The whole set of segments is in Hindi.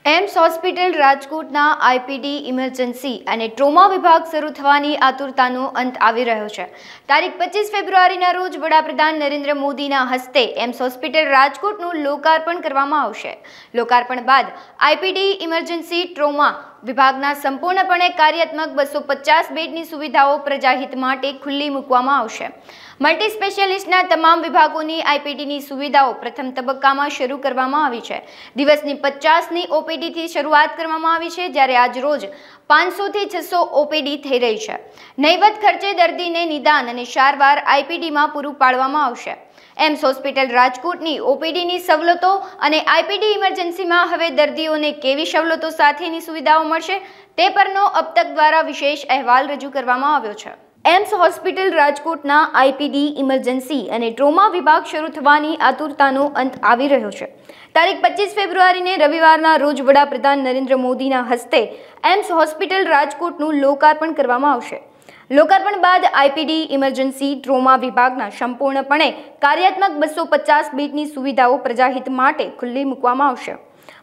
એમ્સ હોસ્પિટલ રાજકોટના આઈપીડી ઇમરજન્સી અને ટ્રોમા વિભાગ શરૂ થવાની આતુરતાનો અંત આવી રહ્યો છે। તારીખ 25 ફેબ્રુઆરીના રોજ વડાપ્રધાન નરેન્દ્ર મોદીના હસ્તે એમ્સ હોસ્પિટલ રાજકોટનું લોકાર્પણ કરવામાં આવશે। લોકાર્પણ બાદ આઈપીડી ઇમરજન્સી ટ્રોમા વિભાગના સંપૂર્ણપણે કાર્યાત્મક 250 બેડની સુવિધાઓ પ્રજાહિત માટે ખુલ્લી મૂકવામાં આવશે। મલ્ટી સ્પેશિયાલિસ્ટના તમામ વિભાગોની આઈપીડીની સુવિધાઓ પ્રથમ તબક્કામાં શરૂ કરવામાં આવી છે। દિવસની 50ની ઓપીડીથી શરૂઆત કરવામાં આવી છે, જ્યારે આજ રોજ 500થી 600 ઓપીડી થઈ રહી છે। નહિવત ખર્ચે દર્દીને નિદાન અને સારવાર આઈપીડીમાં પૂરું પાડવામાં આવશે। એમ્સ હોસ્પિટલ રાજકોટની ઓપીડીની સવલતો અને આઈપીડી ઇમરજન્સીમાં હવે દર્દીઓને કેવી સવલતો સાથેની સુવિધાઓ મળશે તે પરનો અબતક દ્વારા વિશેષ અહેવાલ રજૂ કરવામાં આવ્યો છે। એમ્સ હોસ્પિટલ રાજકોટના આઈપીડી ઇમરજન્સી અને ટ્રોમા વિભાગ શરૂ થવાની આતુરતાનો અંત આવી રહ્યો છે। તારીખ 25 ફેબ્રુઆરીને રવિવારના રોજ વડાપ્રધાન નરેન્દ્ર મોદીના હસ્તે એમ્સ હોસ્પિટલ રાજકોટનું લોકાર્પણ કરવામાં આવશે। લોકાર્પણ બાદ આઈપીડી ઇમરજન્સી ટ્રોમા વિભાગના સંપૂર્ણપણે કાર્યાત્મક 250 બેડની સુવિધાઓ પ્રજાહિત માટે ખુલ્લી મૂકવામાં આવશે।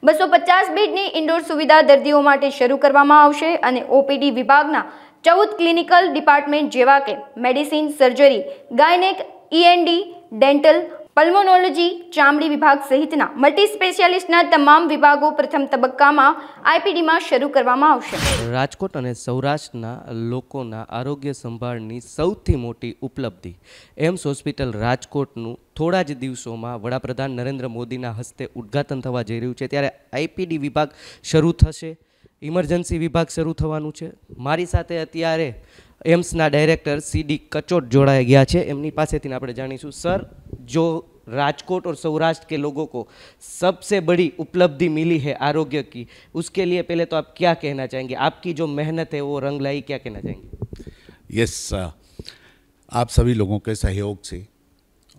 250 બેડની ઇન્ડોર સુવિધા દર્દીઓ માટે શરૂ કરવામાં આવશે અને ઓપીડી વિભાગના 14 ક્લિનિકલ ડિપાર્ટમેન્ટ જેવા કે મેડિસિન, સર્જરી, ગાયનેક, ઈએનડી, ડેન્ટલ, પલ્મોનોલોજી, ચામડી વિભાગ સહિતના મલ્ટી સ્પેશિયાલિસ્ટના તમામ વિભાગો પ્રથમ તબક્કામાં આઈપીડીમાં શરૂ કરવામાં આવશે। રાજકોટ અને સૌરાષ્ટ્રના લોકોના આરોગ્ય સંભાળની સૌથી મોટી ઉપલબ્ધિ એમ્સ હોસ્પિટલ રાજકોટનું થોડા જ દિવસોમાં વડાપ્રધાન નરેન્દ્ર મોદીના હસ્તે ઉદ્ઘાટન થવા જઈ રહ્યું છે, ત્યારે આઈપીડી વિભાગ શરૂ થશે, ઇમરજન્સી વિભાગ શરૂ થવાનું છે। મારી સાથે અત્યારે એમ્સના ડાયરેક્ટર સીડી કચોટ જોડાઈ ગયા છે, એમની પાસેથી આપણે જાણીશું। સર, जो राजकोट और सौराष्ट्र के लोगों को सबसे बड़ी उपलब्धि मिली है आरोग्य की, उसके लिए पहले तो आप क्या कहना चाहेंगे? आपकी जो मेहनत है वो रंग लाई, क्या कहना चाहेंगे? यस, आप सभी लोगों के सहयोग से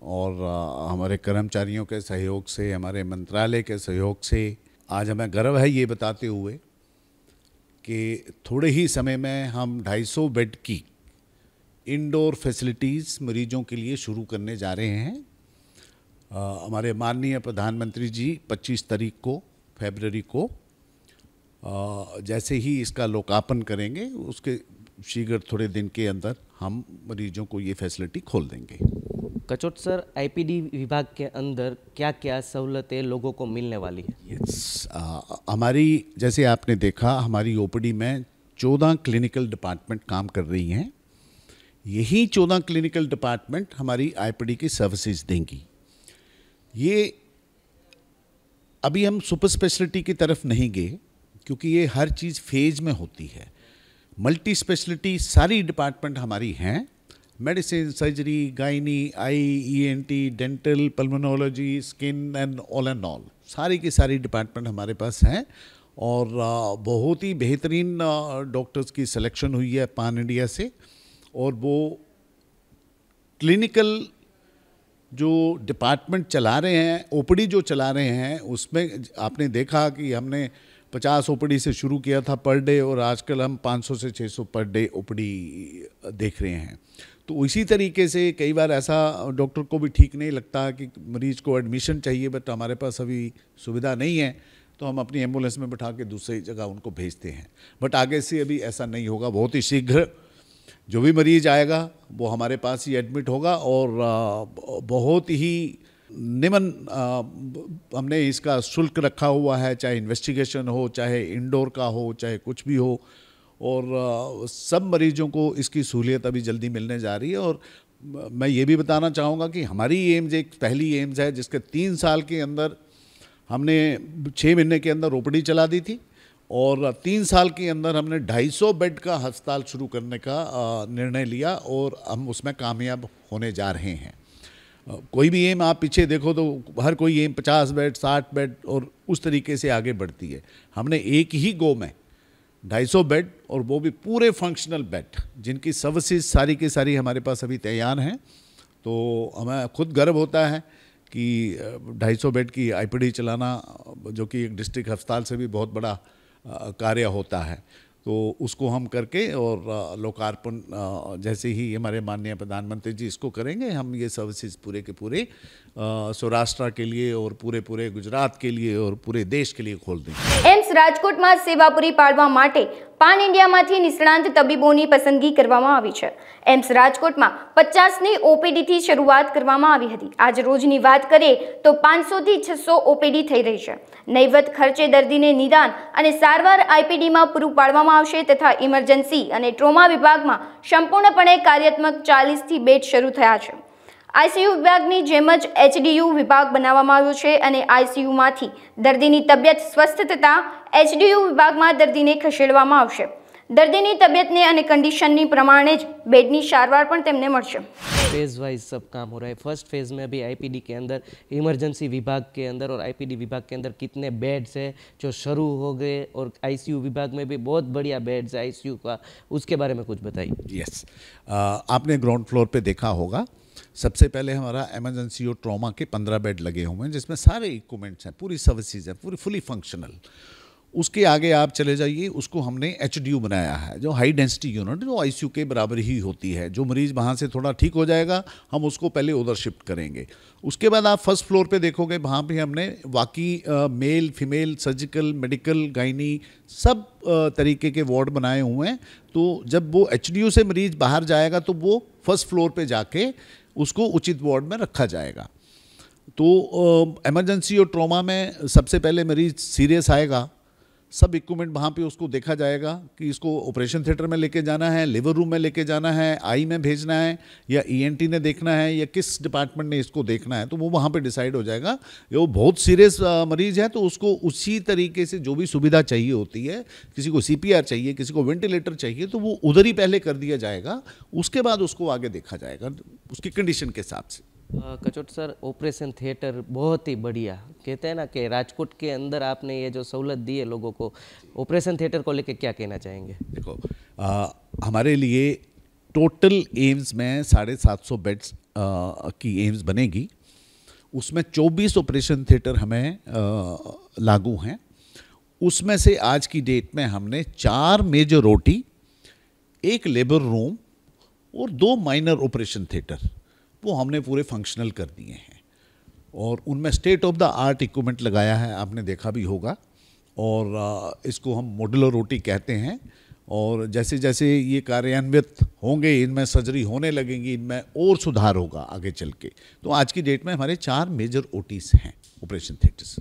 और हमारे कर्मचारियों के सहयोग से, हमारे मंत्रालय के सहयोग से आज हमें गर्व है ये बताते हुए कि थोड़े ही समय में हम 250 बेड की इंडोर फैसिलिटीज़ मरीजों के लिए शुरू करने जा रहे हैं। हमारे माननीय प्रधानमंत्री जी 25 तारीख को फरवरी को जैसे ही इसका लोकार्पण करेंगे, उसके शीघ्र थोड़े दिन के अंदर हम मरीजों को ये फैसिलिटी खोल देंगे। कचोट सर, आईपीडी विभाग के अंदर क्या क्या सहूलतें लोगों को मिलने वाली है? यस, हमारी जैसे आपने देखा, हमारी ओपीडी में 14 क्लिनिकल डिपार्टमेंट काम कर रही हैं। यही 14 क्लिनिकल डिपार्टमेंट हमारी आईपीडी की सर्विसेज देंगी। ये अभी हम सुपर स्पेशलिटी की तरफ नहीं गए, क्योंकि ये हर चीज़ फेज में होती है। मल्टी स्पेशलिटी सारी डिपार्टमेंट हमारी हैं, medicine, surgery, gynae, I, ENT, dental, pulmonology, skin and all, सारी की सारी डिपार्टमेंट हमारे पास हैं। और बहुत ही बेहतरीन डॉक्टर्स की सिलेक्शन हुई है पान इंडिया से, और वो क्लिनिकल जो डिपार्टमेंट चला रहे हैं, ओपीडी जो चला रहे हैं, उसमें आपने देखा कि हमने 50 ओपीडी से शुरू किया था पर डे, और आजकल हम 500 से 600 पर डे ओपीडी देख रहे हैं। तो इसी तरीके से कई बार ऐसा डॉक्टर को भी ठीक नहीं लगता कि मरीज को एडमिशन चाहिए, बट हमारे पास अभी सुविधा नहीं है, तो हम अपनी एम्बुलेंस में बैठा के दूसरी जगह उनको भेजते हैं। बट आगे से अभी ऐसा नहीं होगा, बहुत ही शीघ्र जो भी मरीज आएगा वो हमारे पास ही एडमिट होगा, और बहुत ही निम्न हमने इसका शुल्क रखा हुआ है, चाहे इन्वेस्टिगेशन हो, चाहे इंडोर का हो, चाहे कुछ भी हो, और सब मरीजों को इसकी सहूलियत अभी जल्दी मिलने जा रही है। और मैं ये भी बताना चाहूँगा कि हमारी एम्स एक पहली एम्स है जिसके 3 साल के अंदर हमने 6 महीने के अंदर ओपीडी चला दी थी, और 3 साल के अंदर हमने 250 बेड का अस्पताल शुरू करने का निर्णय लिया, और हम उसमें कामयाब होने जा रहे हैं। कोई भी एम आप पीछे देखो तो हर कोई एम 50 बेड, 60 बेड और उस तरीके से आगे बढ़ती है। हमने एक ही गो में 250 बेड, और वो भी पूरे फंक्शनल बेड, जिनकी सर्विसेज सारी की सारी हमारे पास अभी तैयार हैं। तो हमें खुद गर्व होता है कि 250 बेड की आईपीडी चलाना, जो कि एक डिस्ट्रिक्ट अस्पताल से भी बहुत बड़ा कार्य होता है। तो उसको हम करके और लोकार्पण जैसे ही हमारे माननीय प्रधानमंत्री जी इसको करेंगे, हम ये सर्विसेज पूरे के पूरे सौराष्ट्र के लिए और पूरे गुजरात के लिए और पूरे देश के लिए खोल देंगे। રાજકોટમાં સેવા પૂરી પાડવા માટે પાન ઇન્ડિયામાંથી નિષ્ણાંત તબીબોની પસંદગી કરવામાં આવી છે. એમ્સ રાજકોટમાં 50ની ઓપીડીથી શરૂઆત કરવામાં આવી હતી. આજ રોજની વાત કરીએ તો 500થી 600 ઓપીડી થઈ રહી છે. નહીવત ખર્ચે દર્દીને નિદાન અને સારવાર આઈપીડીમાં પૂરું પાડવામાં આવશે તથા ઇમરજન્સી અને ટ્રોમા વિભાગમાં સંપૂર્ણપણે કાર્યાત્મક 40થી બેડ શરૂ થયા છે. આઈસીયુ વિભાગની જેમ જ એચડીયુ વિભાગ બનાવવામાં આવ્યો છે અને આઈસીયુમાંથી દર્દીની તબિયત સ્વસ્થ થતાં એચડીયુ વિભાગમાં દર્દીને ખસેડવામાં આવશે. દર્દીની તબિયતને અને कंडीशनની પ્રમાણે જ બેડની સારવાર પણ તેમને મળશે. फेज़ वाइज सब काम हो रहा है. फर्स्ट फेज़ में अभी आईपीडी के अंदर इमरजेंसी विभाग के अंदर और आईपीडी विभाग के अंदर कितने बेड्स है जो शुरू हो गए और आईसीयू विभाग में भी बहुत बढ़िया बेड्स है आईसीयू का, उसके बारे में कुछ बताइए. यस, आपने ग्राउंड फ्लोर पे देखा होगा. सबसे पहले हमारा इमरजेंसी और ट्रॉमा के 15 बेड लगे हुए हैं जिसमें सारे इक्विपमेंट्स हैं, पूरी सर्विसेज हैं, पूरी फुली फंक्शनल. उसके आगे आप चले जाइए, उसको हमने एचडीयू बनाया है जो हाई डेंसिटी यूनिट, जो आईसीयू के बराबर ही होती है. जो मरीज़ वहाँ से थोड़ा ठीक हो जाएगा हम उसको पहले उधर शिफ्ट करेंगे. उसके बाद आप फर्स्ट फ्लोर पे देखोगे, वहाँ पे हमने बाकी male female surgical medical gynae सब तरीके के वार्ड बनाए हुए हैं. तो जब वो एचडीयू से मरीज़ बाहर जाएगा तो वो फर्स्ट फ्लोर पे जाके उसको उचित वार्ड में रखा जाएगा. तो इमरजेंसी और ट्रॉमा में सबसे पहले मरीज़ सीरियस आएगा, सब इक्विपमेंट वहाँ पे उसको देखा जाएगा कि इसको ऑपरेशन थिएटर में लेके जाना है, लिवर रूम में लेके जाना है, आई में भेजना है या ईएनटी ने देखना है या किस डिपार्टमेंट ने इसको देखना है. तो वो वहाँ पे डिसाइड हो जाएगा. वो बहुत सीरियस मरीज़ है तो उसको उसी तरीके से जो भी सुविधा चाहिए होती है, किसी को सीपीआर चाहिए, किसी को वेंटिलेटर चाहिए, तो वो उधर ही पहले कर दिया जाएगा. उसके बाद उसको आगे देखा जाएगा उसकी कंडीशन के हिसाब से. कचोट सर, ऑपरेशन थिएटर बहुत ही बढ़िया. कहते हैं ना कि राजकोट के अंदर आपने ये जो सहूलत दी है लोगों को, ऑपरेशन थिएटर को लेके क्या कहना चाहेंगे? देखो, हमारे लिए टोटल एम्स में 750 बेड्स की एम्स बनेगी. उसमें 24 ऑपरेशन थिएटर हमें लागू हैं. उसमें से आज की डेट में हमने 4 मेजर ओटी, 1 लेबर रूम और 2 माइनर ऑपरेशन थिएटर वो हमने पूरे फंक्शनल कर दिए हैं. और उनमें state of the art equipment लगाया है, आपने देखा भी होगा. और इसको हम मॉड्यूलर ओटी कहते हैं. और जैसे जैसे ये कार्यान्वित होंगे, इनमें सर्जरी होने लगेंगी, इनमें और सुधार होगा आगे चल के. तो आज की डेट में हमारे 4 मेजर ओटीज हैं ऑपरेशन थिएटर्स.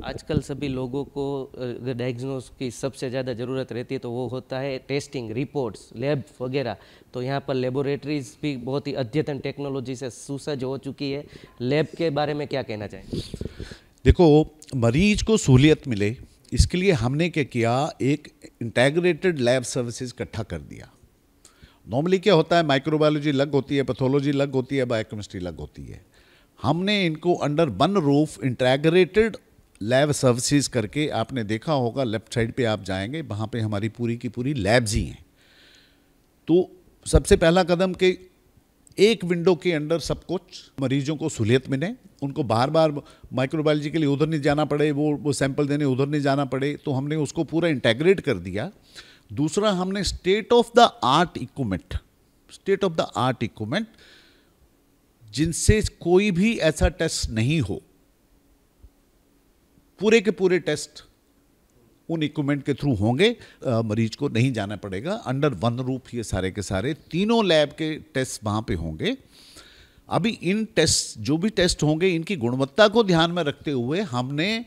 आजकल सभी लोगों को डायग्नोस की सबसे ज़्यादा ज़रूरत रहती है तो वो होता है टेस्टिंग, रिपोर्ट्स, लैब वगैरह. तो यहाँ पर लेबोरेटरीज भी बहुत ही अद्यतन टेक्नोलॉजी से सुसज्ज हो चुकी है. लैब के बारे में क्या कहना चाहेंगे? देखो, मरीज को सहूलियत मिले इसके लिए हमने क्या किया, एक इंटेग्रेटेड लैब सर्विसेज इकट्ठा कर दिया. नॉर्मली क्या होता है, माइक्रोबायोलॉजी अलग होती है, पैथोलॉजी अलग होती है, बायोकेमिस्ट्री अलग होती है. हमने इनको under one roof integrated lab services करके, आपने देखा होगा लेफ्ट साइड पे आप जाएंगे, वहाँ पे हमारी पूरी की पूरी लैब्स ही हैं. तो सबसे पहला कदम कि एक विंडो के अंदर सब कुछ मरीजों को सहूलियत मिले, उनको बार बार माइक्रोबायोलॉजी के लिए उधर नहीं जाना पड़े, वो सैंपल देने उधर नहीं जाना पड़े. तो हमने उसको पूरा इंटेग्रेट कर दिया. दूसरा, हमने state of the art equipment जिनसे कोई भी ऐसा टेस्ट नहीं हो, पूरे के पूरे टेस्ट उन इक्विपमेंट के थ्रू होंगे. मरीज को नहीं जाना पड़ेगा. अंडर वन रूफ ये सारे के सारे तीनों लैब के टेस्ट वहाँ पे होंगे. अभी इन टेस्ट, जो भी टेस्ट होंगे, इनकी गुणवत्ता को ध्यान में रखते हुए हमने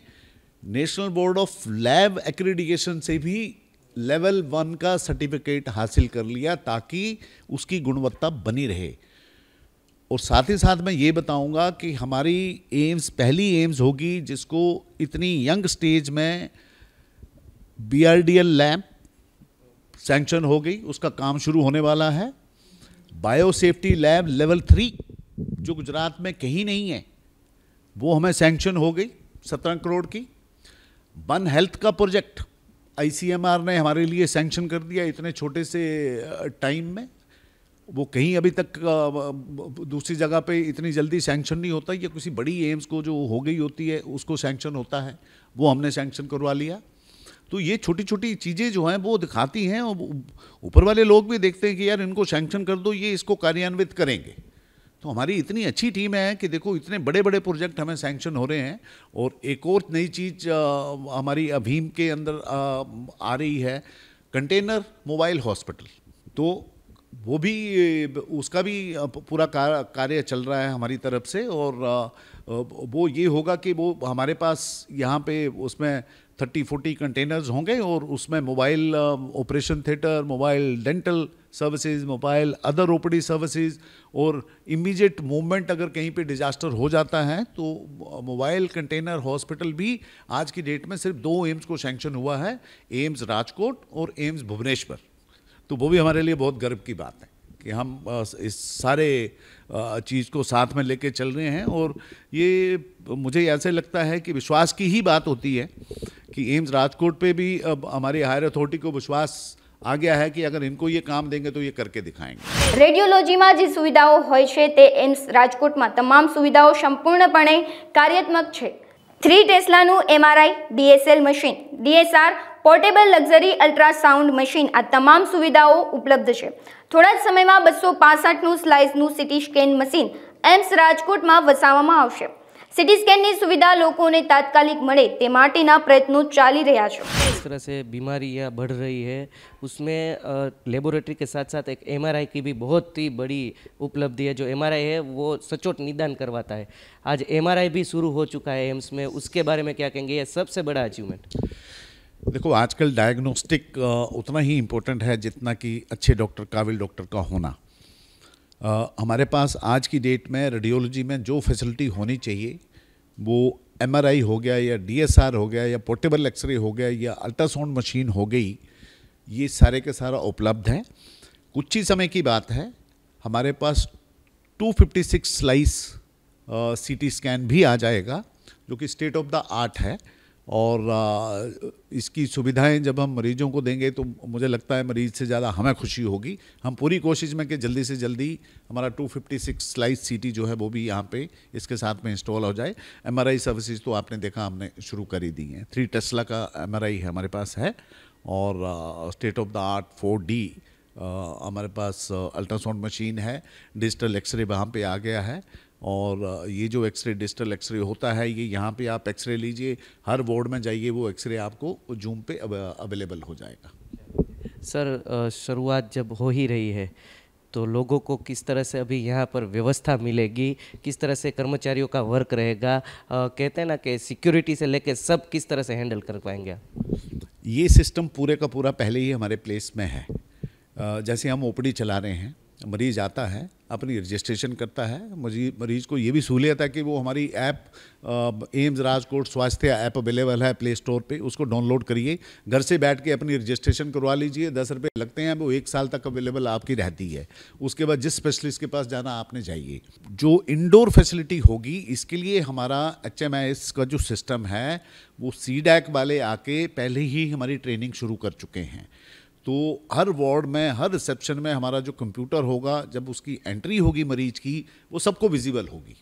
national board of lab accreditation से भी लेवल 1 का सर्टिफिकेट हासिल कर लिया ताकि उसकी गुणवत्ता बनी रहे. और साथ ही साथ मैं ये बताऊंगा कि हमारी एम्स पहली एम्स होगी जिसको इतनी यंग स्टेज में BRDL लैब सैंक्शन हो गई, उसका काम शुरू होने वाला है. बायोसेफ्टी लैब लेवल 3 जो गुजरात में कहीं नहीं है, वो हमें सैंक्शन हो गई 17 करोड़ की. वन हेल्थ का प्रोजेक्ट ICMR ने हमारे लिए सैंक्शन कर दिया इतने छोटे से टाइम में. वो कहीं अभी तक दूसरी जगह पे इतनी जल्दी सैंक्शन नहीं होता. या किसी बड़ी एम्स को जो हो गई होती है उसको सैंक्शन होता है, वो हमने सैंक्शन करवा लिया. तो ये छोटी छोटी चीज़ें जो हैं वो दिखाती हैं, और ऊपर वाले लोग भी देखते हैं कि यार इनको सैंक्शन कर दो, ये इसको कार्यान्वित करेंगे. तो हमारी इतनी अच्छी टीम है कि देखो इतने बड़े बड़े प्रोजेक्ट हमें सैंक्शन हो रहे हैं। और एक और नई चीज़ हमारी अभीम के अंदर आ रही है, कंटेनर मोबाइल हॉस्पिटल। तो वो भी, उसका भी पूरा कार्य चल रहा है हमारी तरफ से। और वो ये होगा कि वो हमारे पास यहाँ पे उसमें 30-40 कंटेनर्स होंगे और उसमें mobile operation theatre, mobile dental services, mobile other OPD services, और इमीडिएट मूवमेंट अगर कहीं पे डिजास्टर हो जाता है तो मोबाइल कंटेनर हॉस्पिटल भी आज की डेट में सिर्फ 2 एम्स को सैंक्शन हुआ है, एम्स राजकोट और एम्स भुवनेश्वर। तो वो भी हमारे लिए बहुत गर्व की बात है कि हम इस सारे चीज़ को साथ में लेके चल रहे हैं। और ये मुझे ऐसे लगता है कि विश्वास की ही बात होती है कि एम्स राजकोट पे भी अब हमारी हायर अथॉरिटी को विश्वास आ गया है कि अगर इनको ये काम देंगे तो ये करके दिखाएंगे। રેડિયોલોજીમાં જે સુવિધાઓ હોય છે તે એમ્સ રાજકોટમાં તમામ સુવિધાઓ સંપૂર્ણપણે કાર્યાત્મક છે। 3 ટેસ્લાનું MRI, DSL machine, DSR, portable luxury ultrasound machine, આ તમામ સુવિધાઓ ઉપલબ્ધ છે। થોડા જ સમયમાં 265નું સ્લાઇસનું સિટી સ્કેન મશીન એમ્સ રાજકોટમાં વસાવવામાં આવશે। सिटी स्कैन की सुविधा लोगों ने तात्कालिक મળે તે માટેના પ્રયત્નો ચાલી રહ્યા છે। इस तरह से बीमारियां बढ़ रही है, उसमें लेबोरेटरी के साथ साथ एक MRI की भी बहुत ही बड़ी उपलब्धि है। जो MRI है वो सचोट निदान करवाता है। आज MRI भी शुरू हो चुका है एम्स में, उसके बारे में क्या कहेंगे? ये सबसे बड़ा अचीवमेंट। देखो आजकल डायग्नोस्टिक उतना ही इम्पोर्टेंट है जितना कि अच्छे डॉक्टर, काबिल डॉक्टर का होना। हमारे पास आज की डेट में रेडियोलॉजी में जो फैसिलिटी होनी चाहिए, वो MRI हो गया या DSR हो गया या पोर्टेबल एक्सरे हो गया या अल्ट्रासाउंड मशीन हो गई, ये सारे के सारा उपलब्ध है। कुछ ही समय की बात है, हमारे पास 256 स्लाइस CT स्कैन भी आ जाएगा, जो कि स्टेट ऑफ द आर्ट है। और इसकी सुविधाएं जब हम मरीजों को देंगे तो मुझे लगता है मरीज से ज़्यादा हमें खुशी होगी। हम पूरी कोशिश में कि जल्दी से जल्दी हमारा 256 स्लाइस CT जो है वो भी यहाँ पे इसके साथ में इंस्टॉल हो जाए। MRI सर्विसेज तो आपने देखा हमने शुरू कर ही दी हैं। 3 टेस्ला का MRI हमारे पास है और state of the art 4D हमारे पास अल्ट्रासाउंड मशीन है। डिजिटल एक्सरे वहाँ पे आ गया है। और ये जो एक्सरे, डिजिटल एक्सरे होता है, ये यहाँ पे आप एक्सरे लीजिए, हर वार्ड में जाइए, वो एक्सरे आपको जूम पे अवेलेबल हो जाएगा। सर, शुरुआत जब हो ही रही है तो लोगों को किस तरह से अभी यहाँ पर व्यवस्था मिलेगी, किस तरह से कर्मचारियों का वर्क रहेगा? कहते हैं ना कि सिक्योरिटी से लेके सब किस तरह से हैंडल कर पाएंगे? ये सिस्टम पूरे का पूरा पहले ही हमारे प्लेस में है। जैसे हम OPD चला रहे हैं, मरीज आता है, अपनी रजिस्ट्रेशन करता है। मरीज को ये भी सहूलियत है कि वो हमारी ऐप एम्स राजकोट स्वास्थ्य ऐप अवेलेबल है प्ले स्टोर पे, उसको डाउनलोड करिए, घर से बैठ के अपनी रजिस्ट्रेशन करवा लीजिए। 10 रुपये लगते हैं, वो 1 साल तक अवेलेबल आपकी रहती है। उसके बाद जिस स्पेशलिस्ट के पास जाना आपने जाइए। जो इंडोर फैसिलिटी होगी, इसके लिए हमारा HMIS का जो सिस्टम है वो CDAC वाले आके पहले ही हमारी ट्रेनिंग शुरू कर चुके हैं। तो हर वार्ड में, हर रिसेप्शन में हमारा जो कंप्यूटर होगा, जब उसकी एंट्री होगी मरीज की, वो सबको विजिबल होगी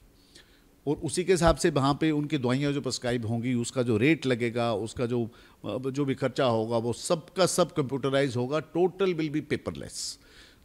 और उसी के हिसाब से वहाँ पे उनकी दवाइयाँ जो प्रिस्क्राइब होंगी, उसका जो रेट लगेगा, उसका जो भी खर्चा होगा, वो सब का सब कंप्यूटराइज होगा। Total will be paperless.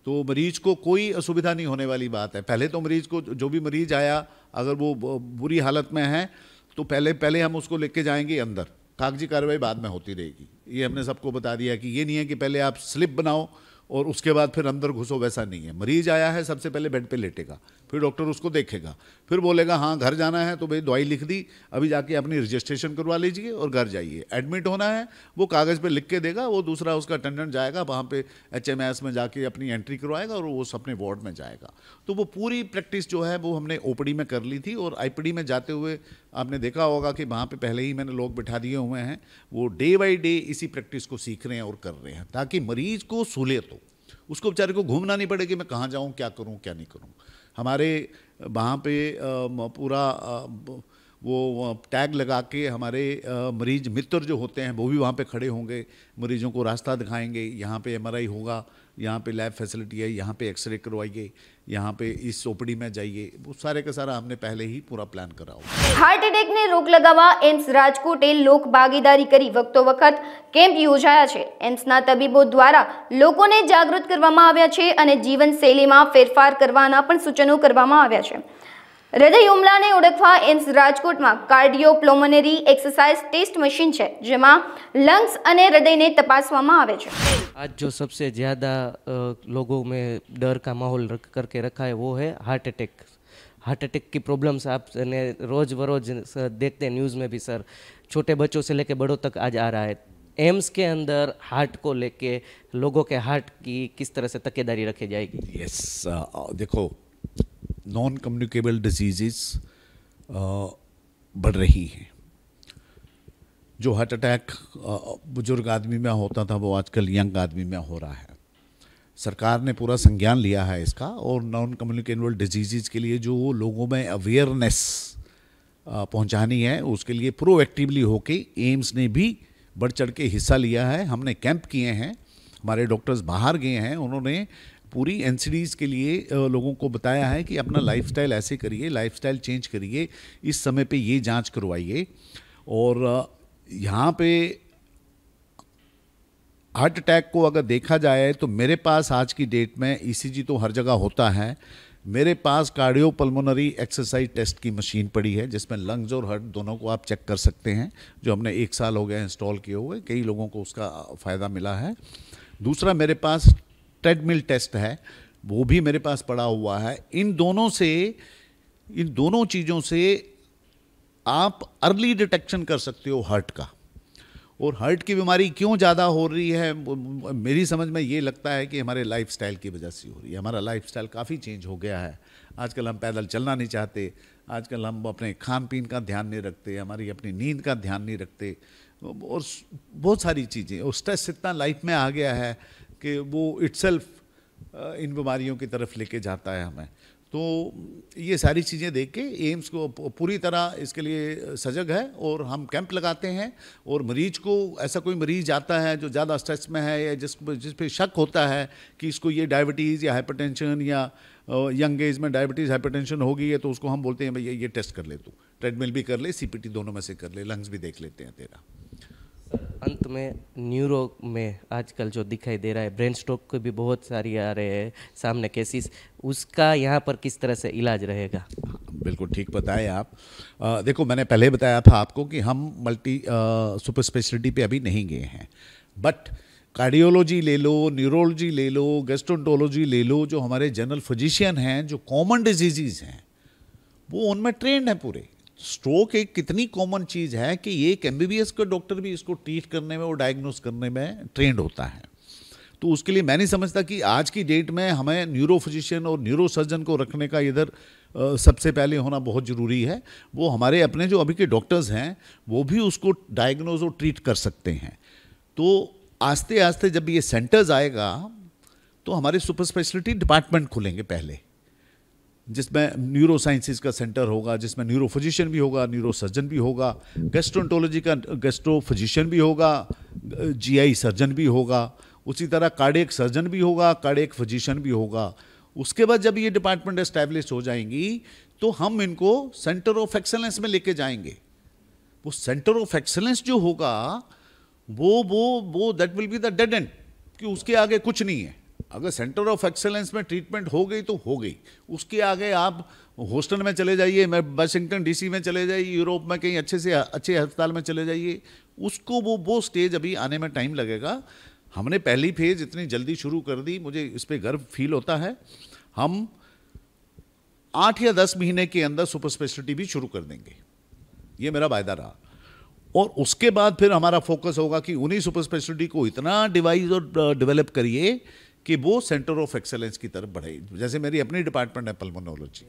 तो मरीज को कोई असुविधा नहीं होने वाली बात है। पहले तो मरीज को, जो भी मरीज आया, अगर वो बुरी हालत में है तो पहले हम उसको लेके जाएंगे अंदर, कागजी कार्रवाई बाद में होती रहेगी। ये हमने सबको बता दिया कि ये नहीं है कि पहले आप स्लिप बनाओ और उसके बाद फिर अंदर घुसो, वैसा नहीं है। मरीज आया है, सबसे पहले बेड पे लेटेगा, फिर डॉक्टर उसको देखेगा, फिर बोलेगा हाँ घर जाना है, तो भाई दवाई लिख दी, अभी जाके अपनी रजिस्ट्रेशन करवा लीजिए और घर जाइए। एडमिट होना है, वो कागज़ पे लिख के देगा, वो दूसरा उसका अटेंडेंट जाएगा, वहाँ पे HMIS में जाके अपनी एंट्री करवाएगा और वो अपने वार्ड में जाएगा। तो वो पूरी प्रैक्टिस जो है वो हमने OPD में कर ली थी। और IPD में जाते हुए आपने देखा होगा कि वहाँ पे पहले ही मैंने लोग बिठा दिए हुए हैं, वो डे बाई डे इसी प्रैक्टिस को सीख रहे हैं और कर रहे हैं, ताकि मरीज को सहूलियत हो, उसको बेचारे को घूमना नहीं पड़े कि मैं कहाँ जाऊँ, क्या करूँ, क्या नहीं करूँ। हमारे वहाँ पे पूरा वो टैग लगा के हमारे मरीज मित्र जो होते हैं वो भी वहाँ पे खड़े होंगे, मरीजों को रास्ता दिखाएंगे, यहाँ पे एमआरआई होगा, यहाँ पे लैब फैसिलिटी है, यहाँ पे एक्सरे करवाइए, यहाँ पे इस ओपीडी में जाइए, वो सारे का सारा हमने पहले ही पूरा प्लान करा हुआ। હાર્ટ એટેકને રોક લગાવવા એમ્સ રાજકોટે લોક ભાગીદારી કરી વખતો વખત કેમ્પ યોજાયા છે। એમ્સના તબીબો દ્વારા લોકોને જાગૃત કરવામાં આવ્યા છે અને જીવનશૈલીમાં ફેરફાર કરવાના પણ સૂચનો કરવામાં આવ્યા છે। હૃદય હુમલાને ઓળખવા એમ્સ રાજકોટમાં કાર્ડિયોપ્લોમનરી એક્સરસાઇઝ ટેસ્ટ મશીન છે, જેમાં લંગ્સ અને હૃદયને તપાસવામાં આવે છે। आज जो सबसे ज़्यादा लोगों में डर का माहौल करके रखा है वो है हार्ट अटैक। हार्ट अटैक की प्रॉब्लम्स आप रोज़ बरोज़ देखते हैं न्यूज़ में भी सर, छोटे बच्चों से लेके बड़ों तक आज आ रहा है। एम्स के अंदर हार्ट को लेके लोगों के हार्ट की किस तरह से तकेदारी रखी जाएगी? यस, देखो नॉन कम्युनिकेबल डिजीज़ बढ़ रही हैं। जो हार्ट अटैक बुजुर्ग आदमी में होता था वो आजकल यंग आदमी में हो रहा है। सरकार ने पूरा संज्ञान लिया है इसका, और नॉन कम्युनिकेबल डिजीज़ के लिए जो लोगों में अवेयरनेस पहुंचानी है उसके लिए प्रोएक्टिवली होके एम्स ने भी बढ़ चढ़ के हिस्सा लिया है। हमने कैंप किए हैं, हमारे डॉक्टर्स बाहर गए हैं, उन्होंने पूरी एनसीडीज़ के लिए लोगों को बताया है कि अपना लाइफस्टाइल ऐसे करिए, लाइफस्टाइल चेंज करिए, इस समय पे ये जांच करवाइए। और यहाँ पे हार्ट अटैक को अगर देखा जाए तो मेरे पास आज की डेट में ईसीजी तो हर जगह होता है, मेरे पास कार्डियोपल्मोनरी एक्सरसाइज टेस्ट की मशीन पड़ी है जिसमें लंग्स और हार्ट दोनों को आप चेक कर सकते हैं, जो हमने 1 साल हो गया इंस्टॉल किए हुए, कई लोगों को उसका फ़ायदा मिला है। दूसरा मेरे पास ट्रेडमिल टेस्ट है, वो भी मेरे पास पड़ा हुआ है। इन दोनों चीज़ों से आप अर्ली डिटेक्शन कर सकते हो हार्ट का। और हार्ट की बीमारी क्यों ज़्यादा हो रही है, मेरी समझ में ये लगता है कि हमारे लाइफस्टाइल की वजह से हो रही है। हमारा लाइफस्टाइल काफ़ी चेंज हो गया है। आजकल हम पैदल चलना नहीं चाहते, आजकल हम अपने खान पीन का ध्यान नहीं रखते, हमारी अपनी नींद का ध्यान नहीं रखते, और बहुत सारी चीज़ें, और स्ट्रेस इतना लाइफ में आ गया है कि वो इटसेल्फ इन बीमारियों की तरफ लेके जाता है हमें। तो ये सारी चीज़ें देख के एम्स को पूरी तरह इसके लिए सजग है, और हम कैंप लगाते हैं। और मरीज को, ऐसा कोई मरीज आता है जो ज़्यादा स्ट्रेस में है या जिस पे शक होता है कि इसको ये डायबिटीज़ या हाइपरटेंशन या यंग एज में डायबिटीज़ हाइपरटेंशन हो गई है, तो उसको हम बोलते हैं भैया ये टेस्ट कर ले, तू ट्रेडमिल भी कर ले, सीपीटी दोनों में से कर ले, लंग्स भी देख लेते हैं तेरा। अंत में न्यूरो में आजकल जो दिखाई दे रहा है, ब्रेन स्ट्रोक के भी बहुत सारी आ रहे हैं सामने केसेस, उसका यहाँ पर किस तरह से इलाज रहेगा? बिल्कुल ठीक बताए आप। देखो मैंने पहले बताया था आपको कि हम मल्टी सुपर स्पेशलिटी पे अभी नहीं गए हैं, बट कार्डियोलॉजी ले लो, न्यूरोलॉजी ले लो, गैस्ट्रोएंटरोलॉजी ले लो, जो हमारे जनरल फिजिशियन हैं, जो कॉमन डिजीज़ हैं वो उनमें ट्रेंड है पूरे। स्ट्रोक एक कितनी कॉमन चीज़ है कि एक एमबीबीएस का डॉक्टर भी इसको ट्रीट करने में और डायग्नोस करने में ट्रेंड होता है। तो उसके लिए मैं नहीं समझता कि आज की डेट में हमें न्यूरो फिजिशियन और न्यूरो सर्जन को रखने का इधर सबसे पहले होना बहुत ज़रूरी है। वो हमारे अपने जो अभी के डॉक्टर्स हैं वो भी उसको डायग्नोज और ट्रीट कर सकते हैं। तो आस्ते आस्ते जब ये सेंटर्स आएगा तो हमारे सुपर स्पेशलिटी डिपार्टमेंट खुलेंगे पहले, जिसमें न्यूरो साइंसेज का सेंटर होगा, जिसमें न्यूरो फिजिशियन भी होगा, न्यूरो सर्जन भी होगा, गैस्ट्रोएंटरोलॉजी का गैस्ट्रो फिजिशियन भी होगा, जीआई सर्जन भी होगा, उसी तरह कार्डियक सर्जन भी होगा, कार्डियक फिजिशियन भी होगा। उसके बाद जब ये डिपार्टमेंट एस्टैब्लिश हो जाएंगी तो हम इनको सेंटर ऑफ एक्सेलेंस में लेके जाएंगे। वो सेंटर ऑफ एक्सेलेंस जो होगा वो that will be the dead and, कि उसके आगे कुछ नहीं है। अगर सेंटर ऑफ एक्सेलेंस में ट्रीटमेंट हो गई तो हो गई, उसके आगे आप हॉस्टन में चले जाइए, वाशिंगटन डीसी में चले जाइए, यूरोप में कहीं अच्छे से अच्छे अस्पताल में चले जाइए, उसको वो स्टेज अभी आने में टाइम लगेगा। हमने पहली फेज इतनी जल्दी शुरू कर दी, मुझे इस पर गर्व फील होता है। हम 8 या 10 महीने के अंदर सुपर स्पेशलिटी भी शुरू कर देंगे, ये मेरा वायदा रहा। और उसके बाद फिर हमारा फोकस होगा कि उन्हीं सुपर स्पेशलिटी को इतना डिवाइस और डेवलप करिए कि वो सेंटर ऑफ एक्सेलेंस की तरफ बढ़े। जैसे मेरी अपनी डिपार्टमेंट है पल्मोनोलॉजी,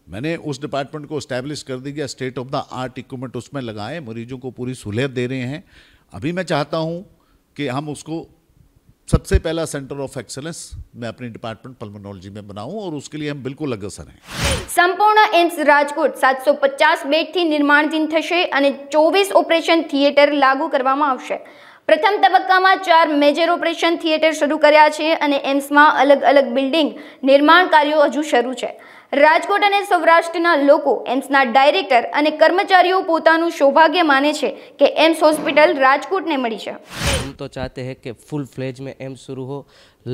मैंने उस डिपार्टमेंट को एस्टैब्लिश कर दिया, state of the art equipment उसमें लगाए, मरीजों को पूरी सहूलियत दे रहे हैं। अभी मैं चाहता हूँ कि हम उसको सबसे पहला सेंटर ऑफ एक्सेलेंस मैं अपने डिपार्टमेंट पल्मोनोलॉजी में बनाऊं और उसके लिए हम बिल्कुल अग्रसर हैं। संपूर्ण एम्स રાજકોટ 750 બેડથી નિર્માણધીન થશે અને 24 ઓપરેશન થિયેટર લાગુ કરવામાં આવશે। પ્રથમ તબક્કામાં 4 મેજર ઓપરેશન થિયેટર શરૂ કર્યા છે અને એમ્સમાં અલગ અલગ બિલ્ડિંગ નિર્માણ કાર્યો હજુ શરૂ છે। રાજકોટ અને સૌરાષ્ટ્રના લોકો એમ્સના ડાયરેક્ટર અને કર્મચારીઓ પોતાનું સૌભાગ્ય માને છે કે એમ્સ હોસ્પિટલ રાજકોટને મળી છે। हम तो चाहते हैं कि फुल फ्लेज में एम्स शुरू हो,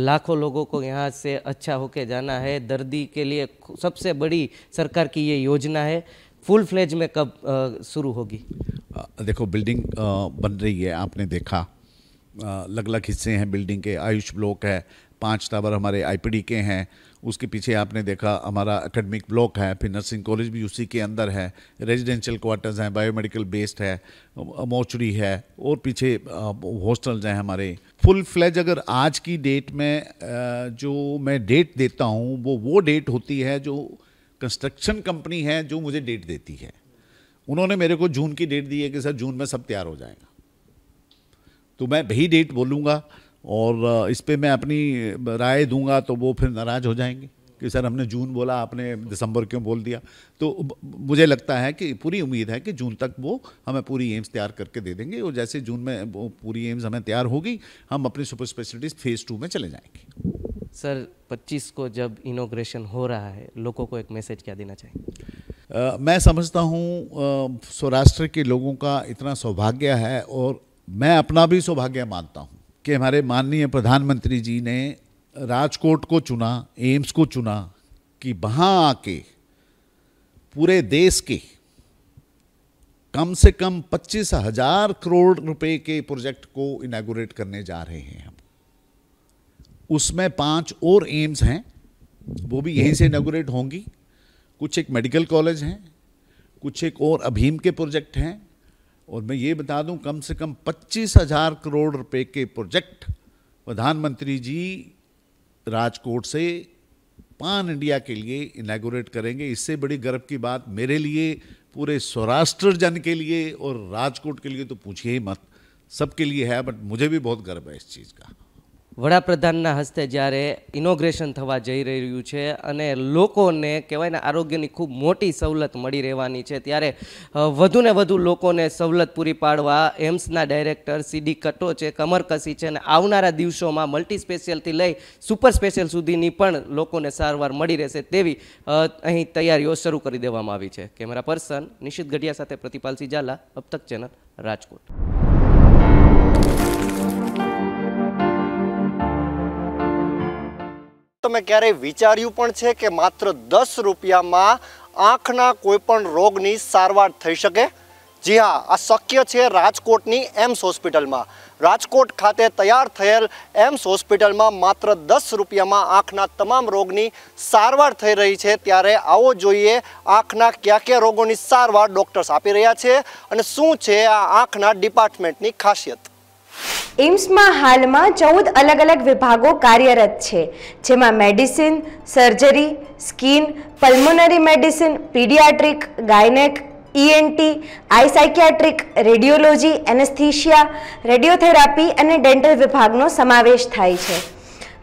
लाखों लोगों को यहाँ से अच्छा होके जाना है। दर्दी के लिए सबसे बड़ी सरकार की ये योजना है। फुल फ्लेज में कब शुरू होगी? देखो बिल्डिंग बन रही है, आपने देखा अलग अलग हिस्से हैं बिल्डिंग के। आयुष ब्लॉक है, 5 टावर हमारे आईपीडी के हैं, उसके पीछे आपने देखा हमारा एकेडमिक ब्लॉक है, फिर नर्सिंग कॉलेज भी उसी के अंदर है, रेजिडेंशियल क्वार्टर्स हैं, बायोमेडिकल बेस्ड है, मोर्चरी है और पीछे हॉस्टल्स हैं हमारे। फुल फ्लेज अगर आज की डेट में जो मैं डेट देता हूँ वो डेट होती है जो कंस्ट्रक्शन कंपनी है जो मुझे डेट देती है। उन्होंने मेरे को जून की डेट दी है कि सर जून में सब तैयार हो जाएगा, तो मैं वही डेट बोलूँगा और इस पे मैं अपनी राय दूंगा तो वो फिर नाराज़ हो जाएंगे कि सर हमने जून बोला, आपने दिसंबर क्यों बोल दिया। तो मुझे लगता है कि पूरी उम्मीद है कि जून तक वो हमें पूरी एम्स तैयार करके दे देंगे और जैसे जून में वो पूरी एम्स हमें तैयार होगी हम अपनी सुपर स्पेशलिटीज़ फेज़ 2 में चले जाएंगे। सर 25 को जब इनॉग्रेशन हो रहा है, लोगों को एक मैसेज क्या देना चाहिए? मैं समझता हूँ सौराष्ट्र के लोगों का इतना सौभाग्य है और मैं अपना भी सौभाग्य मानता हूँ कि हमारे माननीय प्रधानमंत्री जी ने राजकोट को चुना, एम्स को चुना कि वहाँ आके पूरे देश के कम से कम 25,000 करोड़ रुपए के प्रोजेक्ट को इनॉग्रेट करने जा रहे हैं हम। उसमें 5 और एम्स हैं, वो भी यहीं से इनॉग्रेट होंगी। कुछ एक मेडिकल कॉलेज हैं, कुछ एक और अभीम के प्रोजेक्ट हैं और मैं ये बता दूं कम से कम 25,000 करोड़ रुपए के प्रोजेक्ट प्रधानमंत्री जी राजकोट से पान इंडिया के लिए इनॉग्रेट करेंगे। इससे बड़ी गर्व की बात मेरे लिए, पूरे सौराष्ट्र जन के लिए और राजकोट के लिए तो पूछिए ही मत, सबके लिए है, बट मुझे भी बहुत गर्व है इस चीज़ का। વડાપ્રધાનના હસ્તે જ્યારે ઇનોગ્રેશન થવા જઈ રહ્યું છે અને લોકોને કહેવાય ને આરોગ્યની ખૂબ મોટી સવલત મળી રહેવાની છે, ત્યારે વધુને વધુ લોકોને સવલત પૂરી પાડવા એમ્સના ડાયરેક્ટર સીડી કટોચે કમર કસી છે અને આવનારા દિવસોમાં મલ્ટી સ્પેશિયલથી લઈ સુપર સ્પેશિયલ સુધીની પણ લોકોને સારવાર મળી રહેશે તેવી અહીં તૈયારીઓ શરૂ કરી દેવામાં આવી છે। કેમેરા પર્સન નિશિત ગઢિયા સાથે પ્રતિપાલ સિજાલા, અબ તક ચેનલ, રાજકોટ। તમે ક્યારેય વિચાર્યું પણ છે કે માત્ર 10 રૂપિયામાં આંખના કોઈપણ રોગની સારવાર થઈ શકે? જી હા, આ શક્ય છે રાજકોટની એમ્સ હોસ્પિટલમાં। રાજકોટ ખાતે તૈયાર થયેલ એમ્સ હોસ્પિટલમાં માત્ર 10 રૂપિયામાં આંખના તમામ રોગની સારવાર થઈ રહી છે। ત્યારે આવો જોઈએ આંખના કયા કયા રોગોની સારવાર ડૉક્ટર્સ આપી રહ્યા છે અને શું છે આ આંખના ડિપાર્ટમેન્ટની ખાસિયત। એમ્સમાં હાલમાં 14 અલગ અલગ વિભાગો કાર્યરત છે, જેમાં medicine, surgery, skin, pulmonary medicine, paediatric, gynaec, ENT, eye psychiatric, radiology, anaesthesia, radiotherapy અને ડેન્ટલ વિભાગનો સમાવેશ થાય છે।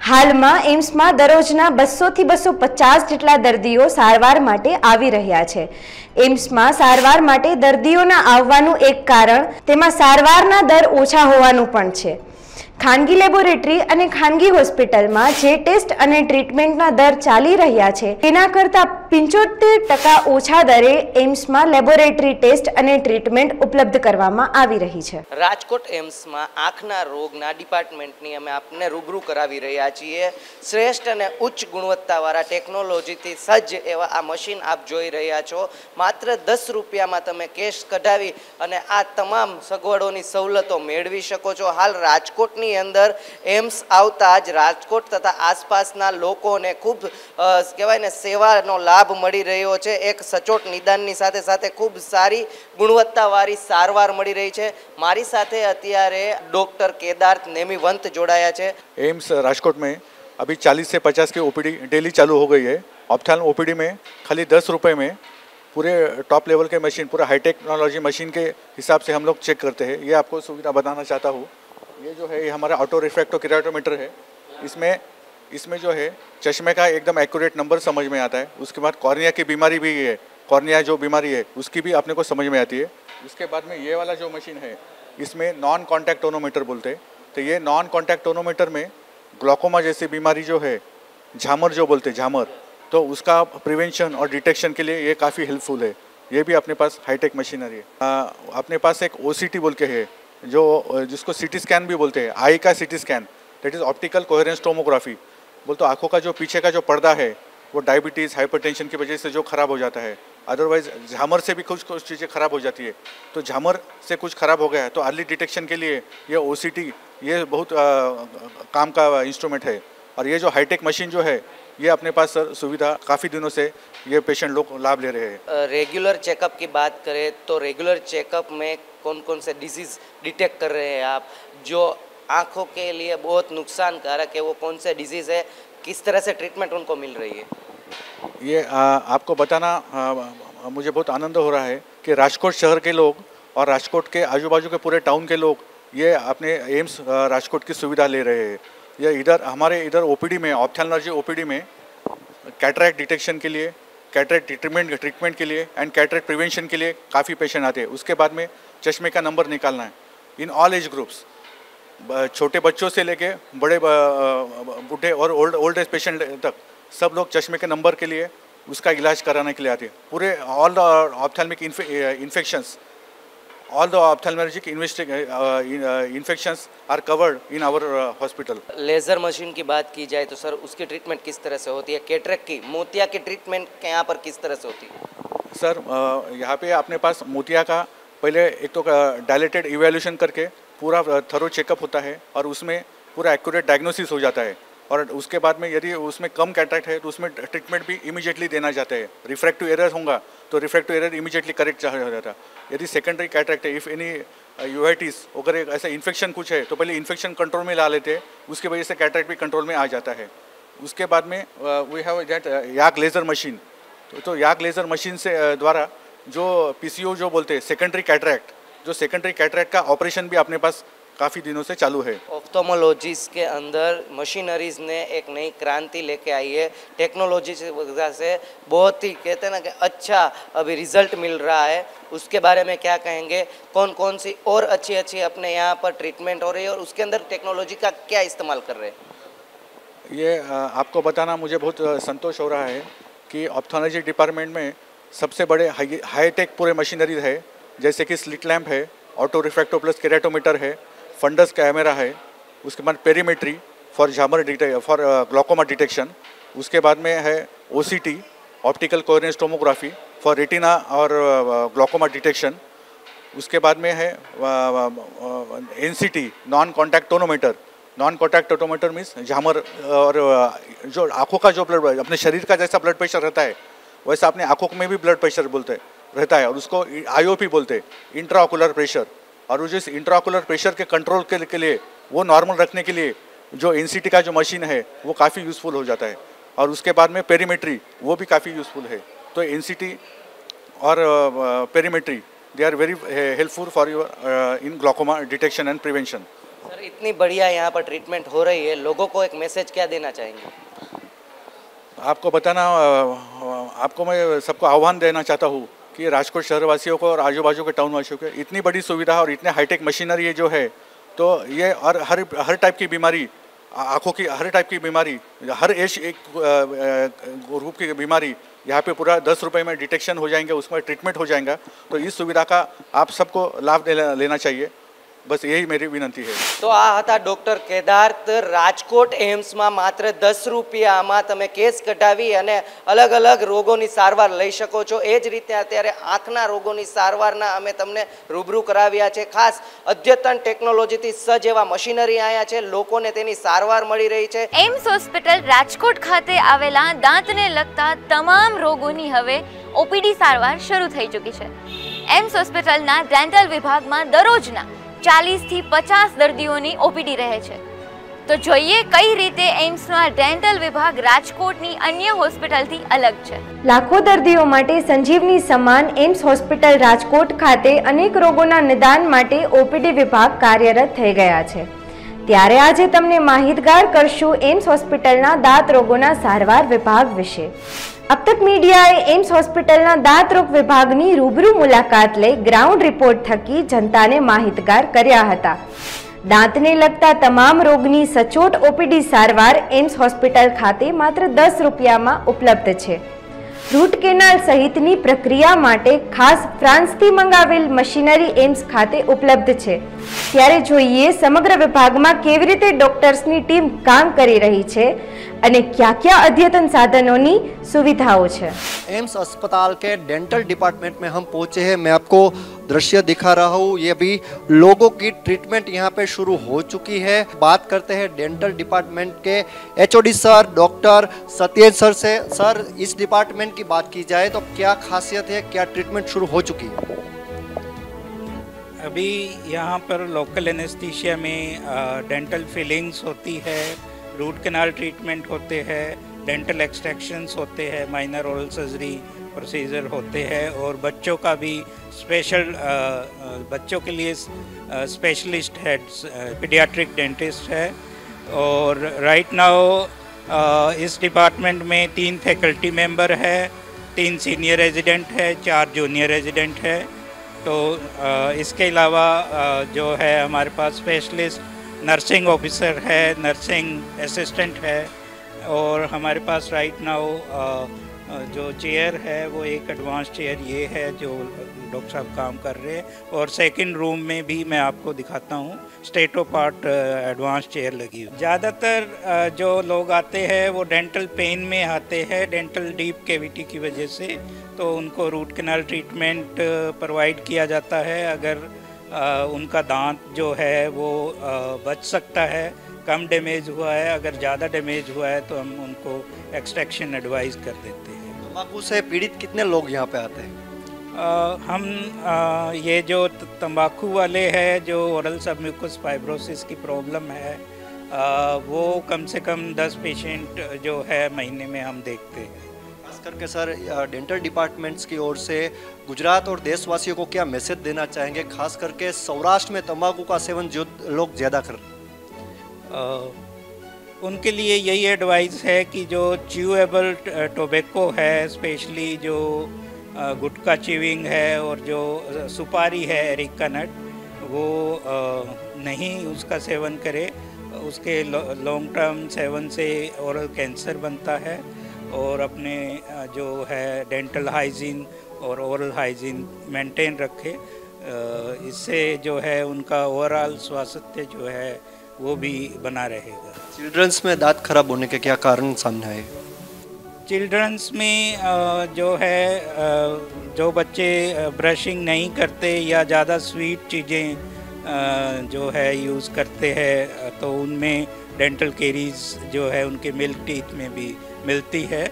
હાલમાં એમ્સમાં દરરોજના 200 થી 250 જેટલા દર્દીઓ સારવાર માટે આવી રહ્યા છે। એમ્સમાં સારવાર માટે દર્દીઓના આવવાનું એક કારણ તેમાં સારવારના દર ઓછા હોવાનું પણ છે। ખાનગી લેબોરેટરી અને ખાનગી હોસ્પિટલમાં જે ટેસ્ટ અને ટ્રીટમેન્ટના દર ચાલી રહ્યા છે તેના કરતાં 75% ઓછા દરે એમ્સમાં લેબોરેટરી ટેસ્ટ અને ટ્રીટમેન્ટ ઉપલબ્ધ કરવામાં આવી રહી છે। રાજકોટ એમ્સમાં આંખના રોગના ડિપાર્ટમેન્ટની અમે આપને રૂબરૂ કરાવી રહ્યા છીએ। શ્રેષ્ઠ અને ઉચ્ચ ગુણવત્તાવાળા ટેકનોલોજીથી સજ્જ એવા આ મશીન આપ જોઈ રહ્યા છો। માત્ર 10 રૂપિયામાં તમે કેશ કઢાવી અને આ તમામ સગવડોની સવલતો મેળવી શકો છો। હાલ રાજકોટની અંદર એમ્સ આવતા જ રાજકોટ તથા આસપાસના લોકોને ખૂબ કહેવાય ને સેવાનો લાભ મળી રહ્યો છે। એક સચોટ નિદાનની સાથે સાથે ખૂબ સારી ગુણવત્તાવાળી સારવાર મળી રહી છે। મારી સાથે અત્યારે ડૉક્ટર કેદાર્થ નેમિવંત જોડાયા છે। एम्स राजकोट में अभी 40 से 50 की ओपीडी डेली चालू हो गई है। ऑप्थेल्म ओपीडी में खाली 10 रुपये में पूरे टॉप लेवल के मशीन, पूरा हाई टेक्नोलॉजी मशीन के हिसाब से हम लोग चेक करते हैं। ये आपको सुविधा बताना चाहता हूँ। ये जो है ये हमारा ऑटो रिफ्रैक्टो केराटोमीटर है। इसमें जो है चश्मे का एकदम एक्यूरेट नंबर समझ में आता है। उसके बाद कॉर्निया की बीमारी भी है, कॉर्निया जो बीमारी है उसकी भी अपने को समझ में आती है। उसके बाद में ये वाला जो मशीन है इसमें नॉन कॉन्टैक्ट टोनोमीटर बोलते हैं। तो ये नॉन कॉन्टैक्ट टोनोमीटर में ग्लूकोमा जैसी बीमारी जो है, झामर जो बोलते हैं झामर, तो उसका प्रिवेंशन और डिटेक्शन के लिए ये काफ़ी हेल्पफुल है। ये भी अपने पास हाईटेक मशीनरी है। अपने पास एक OCT बोल के है जिसको CT स्कैन भी बोलते हैं, आई का CT scan, that is optical coherence tomography. बोल तो आँखों का जो पीछे का जो पर्दा है वो डायबिटीज़ हाइपरटेंशन की वजह से जो ख़राब हो जाता है, अदरवाइज झामर से भी कुछ चीज़ें ख़राब हो जाती है। तो झामर से कुछ ख़राब हो गया है तो अर्ली डिटेक्शन के लिए ये OCT ये बहुत काम का इंस्ट्रूमेंट है। और ये जो हाईटेक मशीन जो है ये अपने पास सर सुविधा काफ़ी दिनों से ये पेशेंट लोग लाभ ले रहे हैं। रेगुलर चेकअप की बात करें तो रेगुलर चेकअप में कौन कौन से डिजीज़ डिटेक्ट कर रहे हैं आप, जो आँखों के लिए बहुत नुकसानकारक है, वो कौन से डिजीज़ है, किस तरह से ट्रीटमेंट उनको मिल रही है? ये आपको बताना मुझे बहुत आनंद हो रहा है कि राजकोट शहर के लोग और राजकोट के आजू बाजू के पूरे टाउन के लोग ये अपने एम्स राजकोट की सुविधा ले रहे हैं। ये हमारे इधर OPD में, ऑप्थेल्मोलॉजी OPD में कैटरैक्ट डिटेक्शन के लिए, कैटरैक्ट ट्रीटमेंट के लिए एंड कैटरैक्ट प्रिवेंशन के लिए काफ़ी पेशेंट आते हैं। उसके बाद में चश्मे का नंबर निकालना है इन ऑल एज ग्रुप्स, छोटे बच्चों से लेके बड़े बूढ़े और ओल्ड एज पेशेंट तक सब लोग चश्मे के नंबर के लिए उसका इलाज कराने के लिए आते हैं। पूरे all the ophthalmic infections, all the ophthalmologic infections are covered in our hospital. Laser machine की बात की जाए तो सर उसकी ट्रीटमेंट किस तरह से होती है? कैटरेक्ट की, मोतिया की ट्रीटमेंट यहाँ पर किस तरह से होती है? सर यहाँ पे अपने पास मोतिया का पहले एक तो डायलेटेड इवैल्यूएशन करके पूरा थरो चेकअप होता है और उसमें पूरा एक्यूरेट डायग्नोसिस हो जाता है। और उसके बाद में यदि उसमें कम कैटरेक्ट है तो उसमें ट्रीटमेंट भी इमीडिएटली देना जाता है। रिफ्रैक्टिव एरर होगा तो रिफ्रैक्टिव एरर इमीडिएटली करेक्ट हो जाता है। यदि सेकेंडरी कैटरेक्ट है, इफ़ एनी यूआईटीज अगर ऐसा इन्फेक्शन कुछ है तो पहले इन्फेक्शन कंट्रोल में ला लेते हैं, उसकी वजह से कैटरेक्ट भी कंट्रोल में आ जाता है। उसके बाद में we have that YAG laser machine. तो याक लेज़र मशीन से द्वारा जो PCO जो बोलते हैं सेकेंडरी कैटरेक्ट, जो सेकेंडरी कैटरेक्ट का ऑपरेशन भी अपने पास काफ़ी दिनों से चालू है। ऑप्थेल्मोलॉजिस्ट के अंदर मशीनरीज ने एक नई क्रांति लेके आई है। टेक्नोलॉजी की वजह से बहुत ही कहते हैं ना कि अच्छा अभी रिजल्ट मिल रहा है, उसके बारे में क्या कहेंगे? कौन कौन सी और अच्छी अपने यहाँ पर ट्रीटमेंट हो रही है और उसके अंदर टेक्नोलॉजी का क्या इस्तेमाल कर रहे हैं? ये आपको बताना मुझे बहुत संतोष हो रहा है कि ऑप्थेल्मोलॉजी डिपार्टमेंट में सबसे बड़े हाईटेक पूरे मशीनरी है, जैसे कि स्लिट लैम्प है, ऑटो रिफ्रैक्टो प्लस केराटोमीटर है, फंडस कैमरा है, उसके बाद पेरीमेट्री फॉर झामर फॉर ग्लूकोमा डिटेक्शन, उसके बाद में है OCT optical coherence tomography for retina और ग्लूकोमा डिटेक्शन, उसके बाद में है NCT non contact tonometer. Non contact tonometer means झामर और जो आँखों का जो ब्लड, अपने शरीर का जैसा ब्लड प्रेशर रहता है वैसा अपने आँखों में भी ब्लड प्रेशर बोलते रहता है और उसको IOP बोलते हैं, इंट्राऑकुलर प्रेशर। और जिस इंट्राऑकुलर प्रेशर के कंट्रोल के लिए वो नॉर्मल रखने के लिए जो NCT का जो मशीन है वो काफ़ी यूज़फुल हो जाता है। और उसके बाद में पेरीमेट्री वो भी काफ़ी यूज़फुल है। तो NCT और perimetry they are very helpful for your in glaucoma detection and prevention. Sir इतनी बढ़िया यहाँ पर ट्रीटमेंट हो रही है, लोगों को एक मैसेज क्या देना चाहेंगे? आपको बताना, आपको मैं सबको आह्वान देना चाहता हूँ कि राजकोट शहरवासियों को और आजू बाजू के टाउन वासियों को इतनी बड़ी सुविधा और इतने हाईटेक मशीनरी जो है, तो ये और हर टाइप की बीमारी, आँखों की हर टाइप की बीमारी, हर एज एक ग्रुप की बीमारी यहाँ पे पूरा 10 रुपये में डिटेक्शन हो जाएंगे, उसमें ट्रीटमेंट हो जाएगा। तो इस सुविधा का आप सबको लाभ लेना चाहिए, बस यही मेरी विनंती है। तो आ હતા ડોક્ટર કેદાર્થ। રાજકોટ એમ્સમાં માત્ર 10 રૂપિયામાં તમે કેસ કઢાવી અને અલગ અલગ રોગોની સારવાર લઈ શકો છો। એ જ રીતે અત્યારે આંખના રોગોની સારવારના અમે તમને રૂબરૂ કરાવ્યા છે। ખાસ અદ્યતન ટેકનોલોજીથી સજ્જ એવા મશીનરી આવ્યા છે, લોકોને તેની સારવાર મળી રહી છે। એમ્સ હોસ્પિટલ રાજકોટ ખાતે આવેલા દાંતને લગતા તમામ રોગોની હવે OPD સારવાર શરૂ થઈ ચૂકી છે। એમ્સ હોસ્પિટલના ડેન્ટલ વિભાગમાં દરરોજના 40 થી 50 દર્દીઓની OPD રહે છે। તો જોઈએ કઈ રીતે એમ્સમાં ડેન્ટલ વિભાગ રાજકોટની અન્ય હોસ્પિટલથી અલગ છે। લાખો દર્દીઓ માટે સંજીવની સમાન એમ્સ હોસ્પિટલ રાજકોટ ખાતે અનેક રોગોના નિદાન માટે OPD વિભાગ કાર્યરત થઈ ગયા છે। ત્યારે આજે તમને માહિતગાર કરશું એમ્સ હોસ્પિટલના દાંત રોગોના સારવાર વિભાગ વિશે। अब तक मीडियाए एम्स होस्पिटलना दांत रोग विभागनी रूबरू मुलाकात लई ग्राउंड रिपोर्ट थकी जनताने माहितगार कर्या हता। दांतने लगता तमाम रोगनी सचोट ओपीडी सारवार एम्स होस्पिटल खाते मात्र 10 रूपियामां उपलब्ध छे। रूट केनाल सहितनी प्रक्रिया माटे खास फ्रांसथी मंगावेल मशीनरी एम्स खाते उपलब्ध छे। त्यारे जोईए समग्र विभागमां केवी रीते डॉक्टर्सनी टीम काम करी रही छे अने क्या-क्या अद्यतन साधनों सुविधाओं है। एम्स अस्पताल के डेंटल डिपार्टमेंट में हम पहुंचे हैं। मैं आपको दृश्य दिखा रहा हूँ। ये भी लोगों की ट्रीटमेंट यहाँ पे शुरू हो चुकी है। बात करते हैं डेंटल डिपार्टमेंट के HOD sir doctor Satyendra sir से। सर, इस डिपार्टमेंट की बात की जाए तो क्या खासियत है, क्या ट्रीटमेंट शुरू हो चुकी है? अभी यहाँ पर लोकल एनेस्थीसिया में डेंटल फिलिंग्स होती है, रूट कैनाल ट्रीटमेंट होते हैं, डेंटल एक्सट्रैक्शंस होते हैं, माइनर ओरल सर्जरी प्रोसीजर होते हैं और बच्चों का भी स्पेशल बच्चों के लिए स्पेशलिस्ट है, पीडियाट्रिक डेंटिस्ट है। और राइट नाउ इस डिपार्टमेंट में 3 फैकल्टी मेंबर है, 3 सीनियर रेजिडेंट है, 4 जूनियर रेजिडेंट है। तो इसके अलावा जो है हमारे पास स्पेशलिस्ट नर्सिंग ऑफिसर है, नर्सिंग असिस्टेंट है और हमारे पास राइट नाउ जो चेयर है वो एक एडवांस चेयर ये है जो डॉक्टर साहब काम कर रहे हैं। और सेकंड रूम में भी मैं आपको दिखाता हूँ, state of art advance chair लगी हुई। ज़्यादातर जो लोग आते हैं वो डेंटल पेन में आते हैं, डेंटल डीप कैविटी की वजह से, तो उनको रूट कैनाल ट्रीटमेंट प्रोवाइड किया जाता है। अगर उनका दांत जो है वो बच सकता है, कम डैमेज हुआ है, अगर ज़्यादा डैमेज हुआ है तो हम उनको एक्सट्रैक्शन एडवाइस कर देते हैं। तंबाकू से पीड़ित कितने लोग यहाँ पे आते हैं? हम ये जो तंबाकू वाले हैं, जो ओरल सबम्यूकस फाइब्रोसिस की प्रॉब्लम है, वो कम से कम 10 पेशेंट जो है महीने में हम देखते हैं। खास करके सर, डेंटल डिपार्टमेंट्स की ओर से गुजरात और देशवासियों को क्या मैसेज देना चाहेंगे, खास करके सौराष्ट्र में तंबाकू का सेवन जो लोग ज़्यादा कर रहे हैं? उनके लिए यही एडवाइस है कि जो च्यूएबल टोबैको है, स्पेशली जो गुटखा च्यूइंग है और जो सुपारी है एरिका नट, वो नहीं उसका सेवन करे। उसके लॉन्ग टर्म सेवन से ओरल कैंसर बनता है। और अपने जो है डेंटल हाइजीन और ओरल हाइजीन मेंटेन रखे, इससे जो है उनका ओवरऑल स्वास्थ्य जो है वो भी बना रहेगा। चिल्ड्रंस में दांत खराब होने के क्या कारण सामने आए? चिल्ड्रंस में जो है जो बच्चे ब्रशिंग नहीं करते या ज़्यादा स्वीट चीज़ें जो है यूज़ करते हैं, तो उनमें डेंटल केरीज जो है उनके मिल्क टीथ में भी मिलती है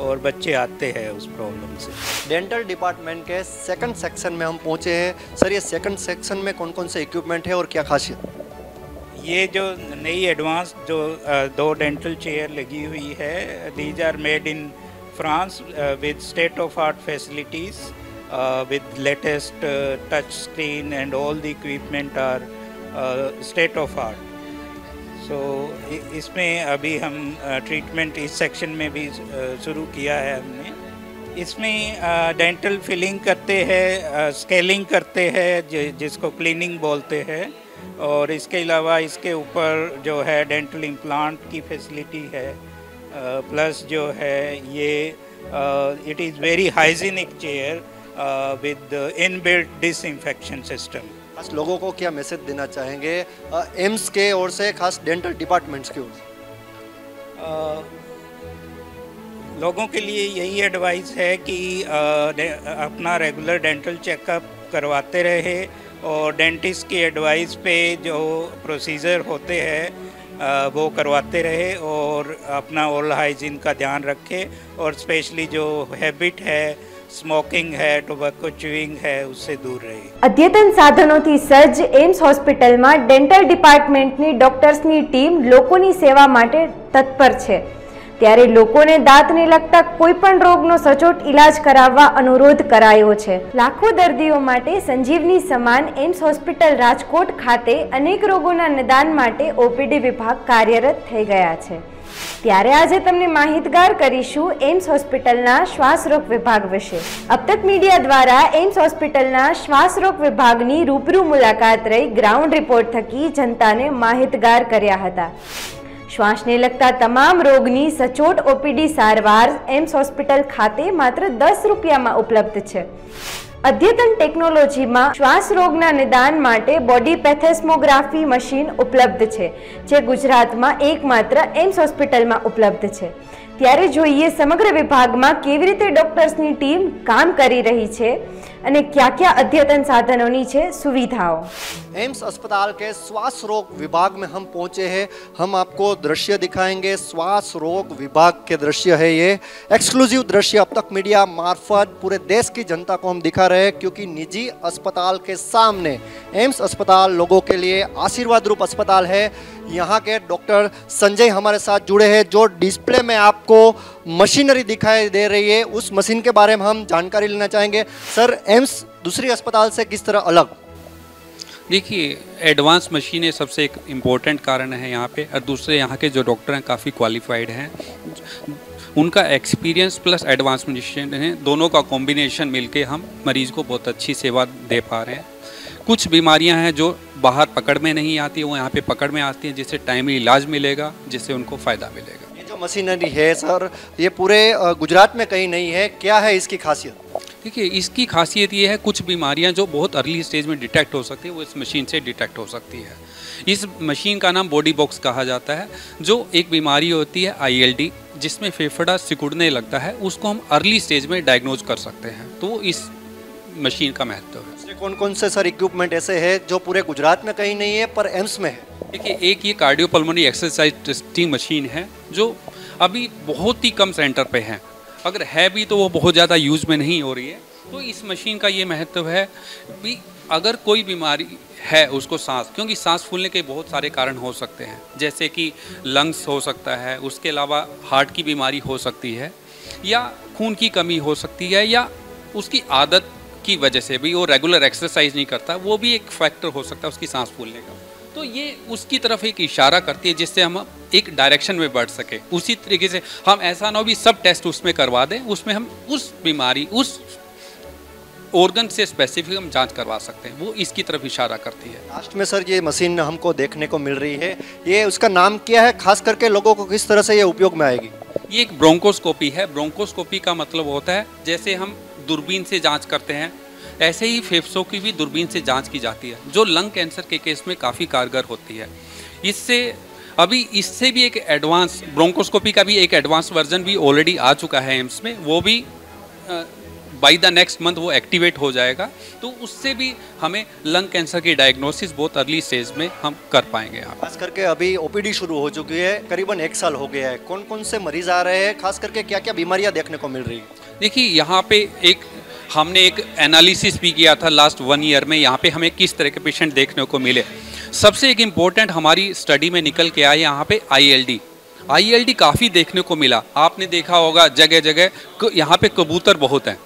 और बच्चे आते हैं उस प्रॉब्लम से। डेंटल डिपार्टमेंट के सेकंड सेक्शन में हम पहुंचे हैं। सर, ये सेकंड सेक्शन में कौन कौन से इक्विपमेंट है और क्या खासियत? ये जो नई एडवांस जो 2 डेंटल चेयर लगी हुई है, these are made in France with state of art facilities, with latest touch screen and all the equipment are state of art. So इसमें अभी हम ट्रीटमेंट इस सेक्शन में भी शुरू किया है हमने। इसमें डेंटल फिलिंग करते हैं, स्केलिंग करते हैं जिसको क्लीनिंग बोलते हैं, और इसके अलावा इसके ऊपर जो है डेंटल इम्प्लांट की फैसिलिटी है, प्लस जो है ये it is very hygienic chair with inbuilt disinfection system. खास लोगों को क्या मैसेज देना चाहेंगे एम्स के ओर से, खास डेंटल डिपार्टमेंट्स की ओर से? लोगों के लिए यही एडवाइस है कि अपना रेगुलर डेंटल चेकअप करवाते रहे और डेंटिस्ट की एडवाइस पे जो प्रोसीजर होते हैं वो करवाते रहे और अपना ओरल हाइजीन का ध्यान रखे, और स्पेशली जो हैबिट है, स्मोकिंग है, टोबैको च्यूइंग है, उससे दूर रहे। अद्यतन साधनोथी सज्ज एम्स હોસ્પિટલમાં ડેન્ટલ ડિપાર્ટમેન્ટની ડોક્ટર્સની ટીમ લોકોની સેવા માટે તત્પર છે। ત્યારે લોકોને દાંતને લગતા કોઈ પણ રોગનો સચોટ ઇલાજ કરાવવા અનુરોધ કરાયો છે. લાખો દર્દીઓ માટે સંજીવની સમાન એમ્સ હોસ્પિટલ રાજકોટ ખાતે અનેક રોગોના નિદાન માટે ઓપીડી વિભાગ કાર્યરત થઈ ગયા છે. ત્યારે આજે તમને માહિતગાર કરીશું એમ્સ હોસ્પિટલના શ્વાસરોગ વિભાગ વિશે. अब तक मीडिया द्वारा एम्स હોસ્પિટલના શ્વાસરોગ વિભાગની રૂબરૂ મુલાકાત રહી ગ્રાઉન્ડ રિપોર્ટ થકી જનતાને માહિતગાર કર્યા હતા. શ્વાસને લગતા તમામ રોગની સચોટ ઓપીડી સારવાર એમ્સ હોસ્પિટલ ખાતે માત્ર 10 રૂપિયામાં ઉપલબ્ધ છે. અદ્યતન ટેકનોલોજીમાં શ્વાસ રોગના નિદાન માટે બોડી પેથેસ્મોગ્રાફી મશીન ઉપલબ્ધ છે, જે ગુજરાતમાં એકમાત્ર એમ્સ હોસ્પિટલમાં ઉપલબ્ધ છે. ત્યારે જોઈએ સમગ્ર વિભાગમાં કેવી રીતે ડોક્ટર્સની ટીમ કામ કરી રહી છે અને क्या क्या अद्यतन साधनों છે सुविधाओं. एम्स अस्पताल के श्वास रोग विभाग में हम पहुंचे हैं. हम आपको दृश्य दिखाएंगे. श्वास रोग विभाग के दृश्य है ये. एक्सक्लूसिव दृश्य अब तक मीडिया मार्फत पूरे देश की जनता को हम दिखा रहे हैं, क्योंकि निजी अस्पताल के सामने एम्स अस्पताल लोगों के लिए आशीर्वाद रूप अस्पताल है. यहाँ के डॉक्टर संजय हमारे साथ जुड़े हैं, जो डिस्प्ले में आपको मशीनरी दिखाई दे रही है, उस मशीन के बारे में हम जानकारी लेना चाहेंगे. सर, एम्स दूसरी अस्पताल से किस तरह अलग? देखिए, एडवांस मशीनें सबसे एक इम्पोर्टेंट कारण है यहाँ पे, और दूसरे यहाँ के जो डॉक्टर हैं काफ़ी क्वालिफाइड हैं. उनका एक्सपीरियंस प्लस एडवांस मशीन है, दोनों का कॉम्बिनेशन मिलके हम मरीज़ को बहुत अच्छी सेवा दे पा रहे हैं. कुछ बीमारियां हैं जो बाहर पकड़ में नहीं आती, वो यहाँ पे पकड़ में आती हैं, जिससे टाइमली इलाज मिलेगा, जिससे उनको फ़ायदा मिलेगा. ये जो मशीनरी है सर, ये पूरे गुजरात में कहीं नहीं है. क्या है इसकी खासियत? देखिए, इसकी खासियत ये है, कुछ बीमारियां जो बहुत अर्ली स्टेज में डिटेक्ट हो सकती है, वो इस मशीन से डिटेक्ट हो सकती है. इस मशीन का नाम बॉडी बॉक्स कहा जाता है. जो एक बीमारी होती है ILD, जिसमें फेफड़ा सिकुड़ने लगता है, उसको हम अर्ली स्टेज में डायग्नोज कर सकते हैं. तो इस मशीन का महत्व है. कौन कौन से सर इक्विपमेंट ऐसे हैं जो पूरे गुजरात में कहीं नहीं है पर एम्स में है? देखिए, एक ये कार्डियोपल्मोनरी एक्सरसाइज टेस्टिंग मशीन है, जो अभी बहुत ही कम सेंटर पे है. अगर है भी तो वो बहुत ज़्यादा यूज़ में नहीं हो रही है. तो इस मशीन का ये महत्व है कि अगर कोई बीमारी है उसको सांस, क्योंकि सांस फूलने के बहुत सारे कारण हो सकते हैं, जैसे कि लंग्स हो सकता है, उसके अलावा हार्ट की बीमारी हो सकती है, या खून की कमी हो सकती है, या उसकी आदत की वजह से भी वो रेगुलर एक्सरसाइज नहीं करता, वो भी एक फैक्टर हो सकता है उसकी सांस फूलने का. तो ये उसकी तरफ एक इशारा करती है, जिससे हम एक डायरेक्शन में बढ़ सके. उसी तरीके से हम ऐसा ना हो भी सब टेस्ट उसमें करवा दें, उसमें हम उस बीमारी, उस ऑर्गन से स्पेसिफिक हम जांच करवा सकते हैं. वो इसकी तरफ इशारा करती है. लास्ट में सर, ये मशीन हमको देखने को मिल रही है, ये उसका नाम क्या है? खास करके लोगों को किस तरह से ये उपयोग में आएगी? ये एक ब्रोंकोस्कोपी है. ब्रोंकोस्कोपी का मतलब होता है, जैसे हम दूरबीन से जांच करते हैं, ऐसे ही फेफड़ों की भी दूरबीन से जांच की जाती है, जो लंग कैंसर के केस में काफ़ी कारगर होती है. इससे भी एक एडवांस ब्रोंकोस्कोपी का भी एक एडवांस वर्जन भी ऑलरेडी आ चुका है एम्स में. वो भी बाय द नेक्स्ट मंथ वो एक्टिवेट हो जाएगा. तो उससे भी हमें लंग कैंसर की डायग्नोसिस बहुत अर्ली स्टेज में हम कर पाएंगे. खास करके अभी OPD शुरू हो चुकी है, करीबन 1 साल हो गया है. कौन कौन से मरीज आ रहे हैं? खास करके क्या क्या बीमारियां देखने को मिल रही है? देखिए, यहाँ पे हमने एक एनालिसिस भी किया था लास्ट 1 ईयर में, यहाँ पे हमें किस तरह के पेशेंट देखने को मिले. सबसे एक इम्पोर्टेंट हमारी स्टडी में निकल के आया यहाँ पे ILD काफ़ी देखने को मिला. आपने देखा होगा जगह जगह यहाँ पे कबूतर बहुत हैं,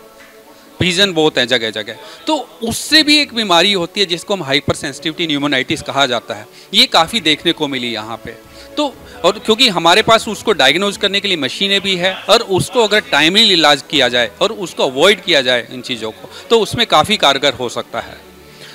पीजन बहुत हैं जगह जगह. तो उससे भी एक बीमारी होती है जिसको हम हाइपर सेंसिटिविटी न्यूमोनाइटिस कहा जाता है. ये काफ़ी देखने को मिली यहाँ पे. तो और क्योंकि हमारे पास उसको डायग्नोज करने के लिए मशीनें भी है, और उसको अगर टाइमली इलाज किया जाए और उसको अवॉइड किया जाए इन चीज़ों को, तो उसमें काफ़ी कारगर हो सकता है.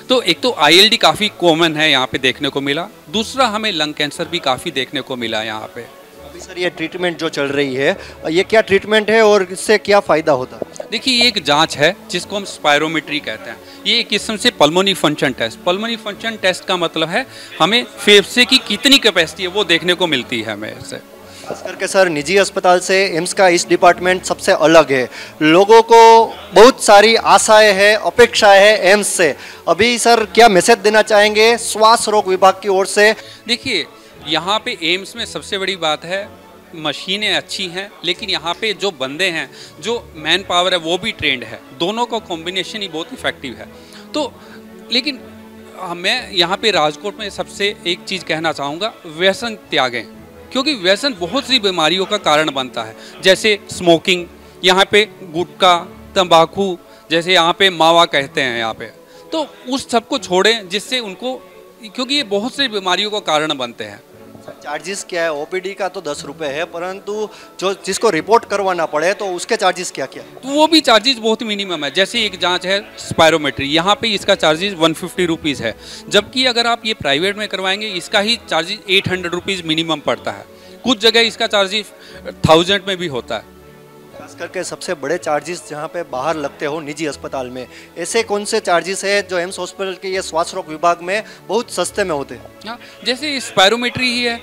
तो एक तो ILD काफ़ी कॉमन है यहाँ पे देखने को मिला. दूसरा, हमें लंग कैंसर भी काफ़ी देखने को मिला यहाँ पे. अभी सर, ये ट्रीटमेंट जो चल रही है, ये क्या ट्रीटमेंट है और इससे क्या फ़ायदा होता है? देखिए, ये एक जांच है जिसको हम स्पायरोमेट्री कहते हैं. ये एक किस्म से pulmonary function test. Pulmonary function test का मतलब है हमें फेफड़े की कितनी कैपेसिटी है वो देखने को मिलती है हमें इससे. खास करके सर, निजी अस्पताल से एम्स का इस डिपार्टमेंट सबसे अलग है. लोगों को बहुत सारी आशाएं हैं, अपेक्षाएं हैं एम्स से. अभी सर, क्या मैसेज देना चाहेंगे श्वास रोग विभाग की ओर से? देखिए, यहाँ पे एम्स में सबसे बड़ी बात है, मशीनें अच्छी हैं, लेकिन यहाँ पे जो बंदे हैं, जो मैन पावर है, वो भी ट्रेंड है. दोनों का कॉम्बिनेशन ही बहुत इफेक्टिव है. तो लेकिन मैं यहाँ पे राजकोट में सबसे एक चीज़ कहना चाहूँगा, व्यसन त्यागें. क्योंकि व्यसन बहुत सी बीमारियों का कारण बनता है, जैसे स्मोकिंग, यहाँ पे गुटखा, तंबाकू, जैसे यहाँ पे मावा कहते हैं यहाँ पे, तो उस सब को छोड़ें जिससे उनको, क्योंकि ये बहुत सी बीमारियों का कारण बनते हैं। चार्जेस क्या है? ओपीडी का तो 10 रुपये है, परंतु जो जिसको रिपोर्ट करवाना पड़े तो उसके चार्जेस क्या क्या है? तो वो भी चार्जेस बहुत मिनिमम है। जैसे एक जांच है स्पायरोमेट्री, यहाँ पे इसका चार्जेस 150 रुपीज़ है, जबकि अगर आप ये प्राइवेट में करवाएंगे इसका ही चार्जेस 800 रुपीज़ मिनिमम पड़ता है। कुछ जगह इसका चार्जेस 1000 में भी होता है। खास करके सबसे बड़े चार्जेस जहाँ पे बाहर लगते हो निजी अस्पताल में, ऐसे कौन से चार्जेस है जो एम्स हॉस्पिटल के ये श्वास रोग विभाग में बहुत सस्ते में होते हैं? हाँ, जैसे स्पायरोमेट्री ही है,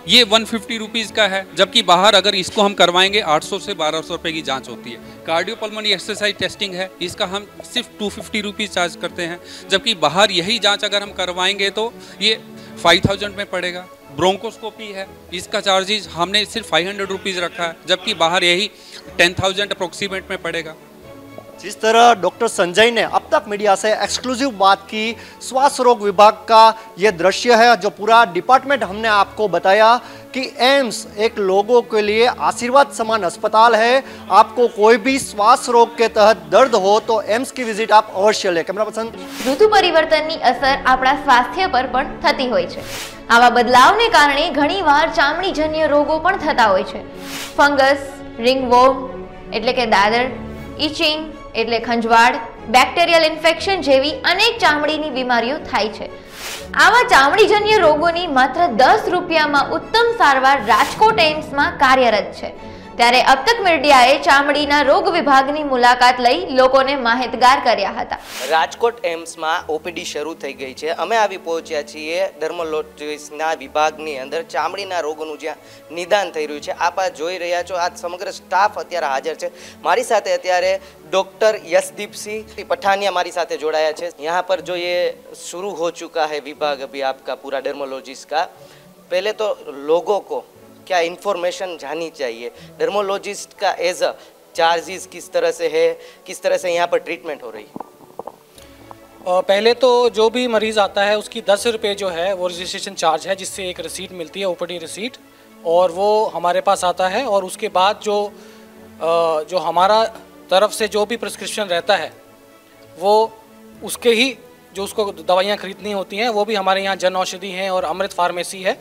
ये 150 रुपीज़ का है, जबकि बाहर अगर इसको हम करवाएंगे 800 से 1200 रुपये की जांच होती है। कार्डियोपल्मोनरी एक्सरसाइज टेस्टिंग है, इसका हम सिर्फ 250 रुपीज़ चार्ज करते हैं, जबकि बाहर यही जांच अगर हम करवाएंगे तो ये 5000 में पड़ेगा। ब्रोंकोस्कोपी है, इसका चार्जेस हमने सिर्फ 500 रुपीज़ रखा है, जबकि बाहर यही 10,000 अप्रोक्सीमेट में पड़ेगा। जिस तरह डॉक्टर संजय ने अब तक मीडिया से एक्सक्लूसिव बात की, श्वास रोग विभाग का ये दृश्य है जो पूरा डिपार्टमेंट हमने आपको बताया कि एम्स एक लोगों के लिए आशीर्वाद समान अस्पताल है। आपको कोई भी श्वास रोग के तहत दर्द हो तो एम्स की विजिट आप अवश्य लें। कैमरा पर्सन ઋતુ પરિવર્તનની અસર આપણા સ્વાસ્થ્ય પર પણ થતી હોય છે। આવા બદલાવને કારણે ઘણીવાર ચામડીજન્ય રોગો પણ થતા હોય છે। ફંગસ, રિંગવોર્મ એટલે કે દાદર, ઇચિંગ એટલે ખંજવાળ, બેક્ટેરિયલ ઇન્ફેક્શન જેવી અનેક ચામડીની બીમારીઓ થાય છે। આવા ચામડીજન્ય રોગોની માત્ર 10 રૂપિયામાં ઉત્તમ સારવાર રાજકોટ એમ્સમાં કાર્યરત છે। ત્યારે अब तक મીડિયાએ ચામડીના રોગ વિભાગની મુલાકાત લઈ લોકોને માહિતગાર કર્યા હતા। રાજકોટ એમ્સમાં ઓપીડી શરૂ થઈ ગઈ છે। અમે આવી પહોંચ્યા છીએ ડર્મોલોજીસ્ટના વિભાગની અંદર, ચામડીના રોગોનું જ્યાં નિદાન થઈ રહ્યું છે। આપ આ જોઈ રહ્યા છો, આ સમગ્ર સ્ટાફ અત્યારે હાજર છે। મારી સાથે અત્યારે डॉक्टर यशदीप सिंह पठानिया हमारी साथ जोड़ाया है। यहाँ पर जो ये शुरू हो चुका है विभाग अभी आपका पूरा डर्मोलॉजिस्ट का, पहले तो लोगों को क्या इन्फॉर्मेशन जानी चाहिए, डर्मोलॉजिस्ट का एज अ चार्जेस किस तरह से है, किस तरह से यहाँ पर ट्रीटमेंट हो रही है? पहले तो जो भी मरीज़ आता है उसकी 10 रुपये जो है वो रजिस्ट्रेशन चार्ज है, जिससे एक रसीट मिलती है, ओपीडी रसीट, और वो हमारे पास आता है। और उसके बाद जो हमारा तरफ से जो भी प्रिस्क्रिप्शन रहता है वो उसके ही जो उसको दवाइयाँ खरीदनी होती हैं वो भी हमारे यहाँ जन औषधि हैं और अमृत फार्मेसी है,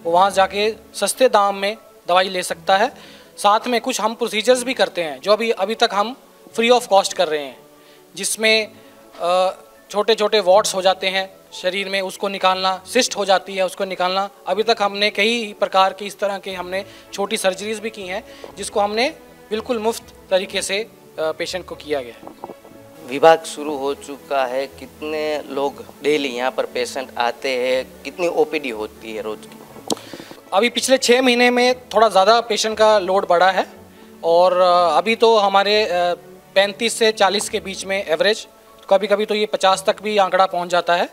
वो वहाँ जाके सस्ते दाम में दवाई ले सकता है। साथ में कुछ हम प्रोसीजर्स भी करते हैं जो अभी तक हम फ्री ऑफ कॉस्ट कर रहे हैं, जिसमें छोटे छोटे वॉट्स हो जाते हैं शरीर में, उसको निकालना, सिस्ट हो जाती है उसको निकालना। अभी तक हमने कई प्रकार की इस तरह के हमने छोटी सर्जरीज भी की हैं, जिसको हमने बिल्कुल मुफ्त तरीके से पेशेंट को किया गया है। विभाग शुरू हो चुका है, कितने लोग डेली यहाँ पर पेशेंट आते हैं, कितनी ओपीडी होती है रोज की? अभी पिछले 6 महीने में थोड़ा ज़्यादा पेशेंट का लोड बढ़ा है, और अभी तो हमारे 35 से 40 के बीच में एवरेज, कभी कभी तो ये 50 तक भी आंकड़ा पहुँच जाता है।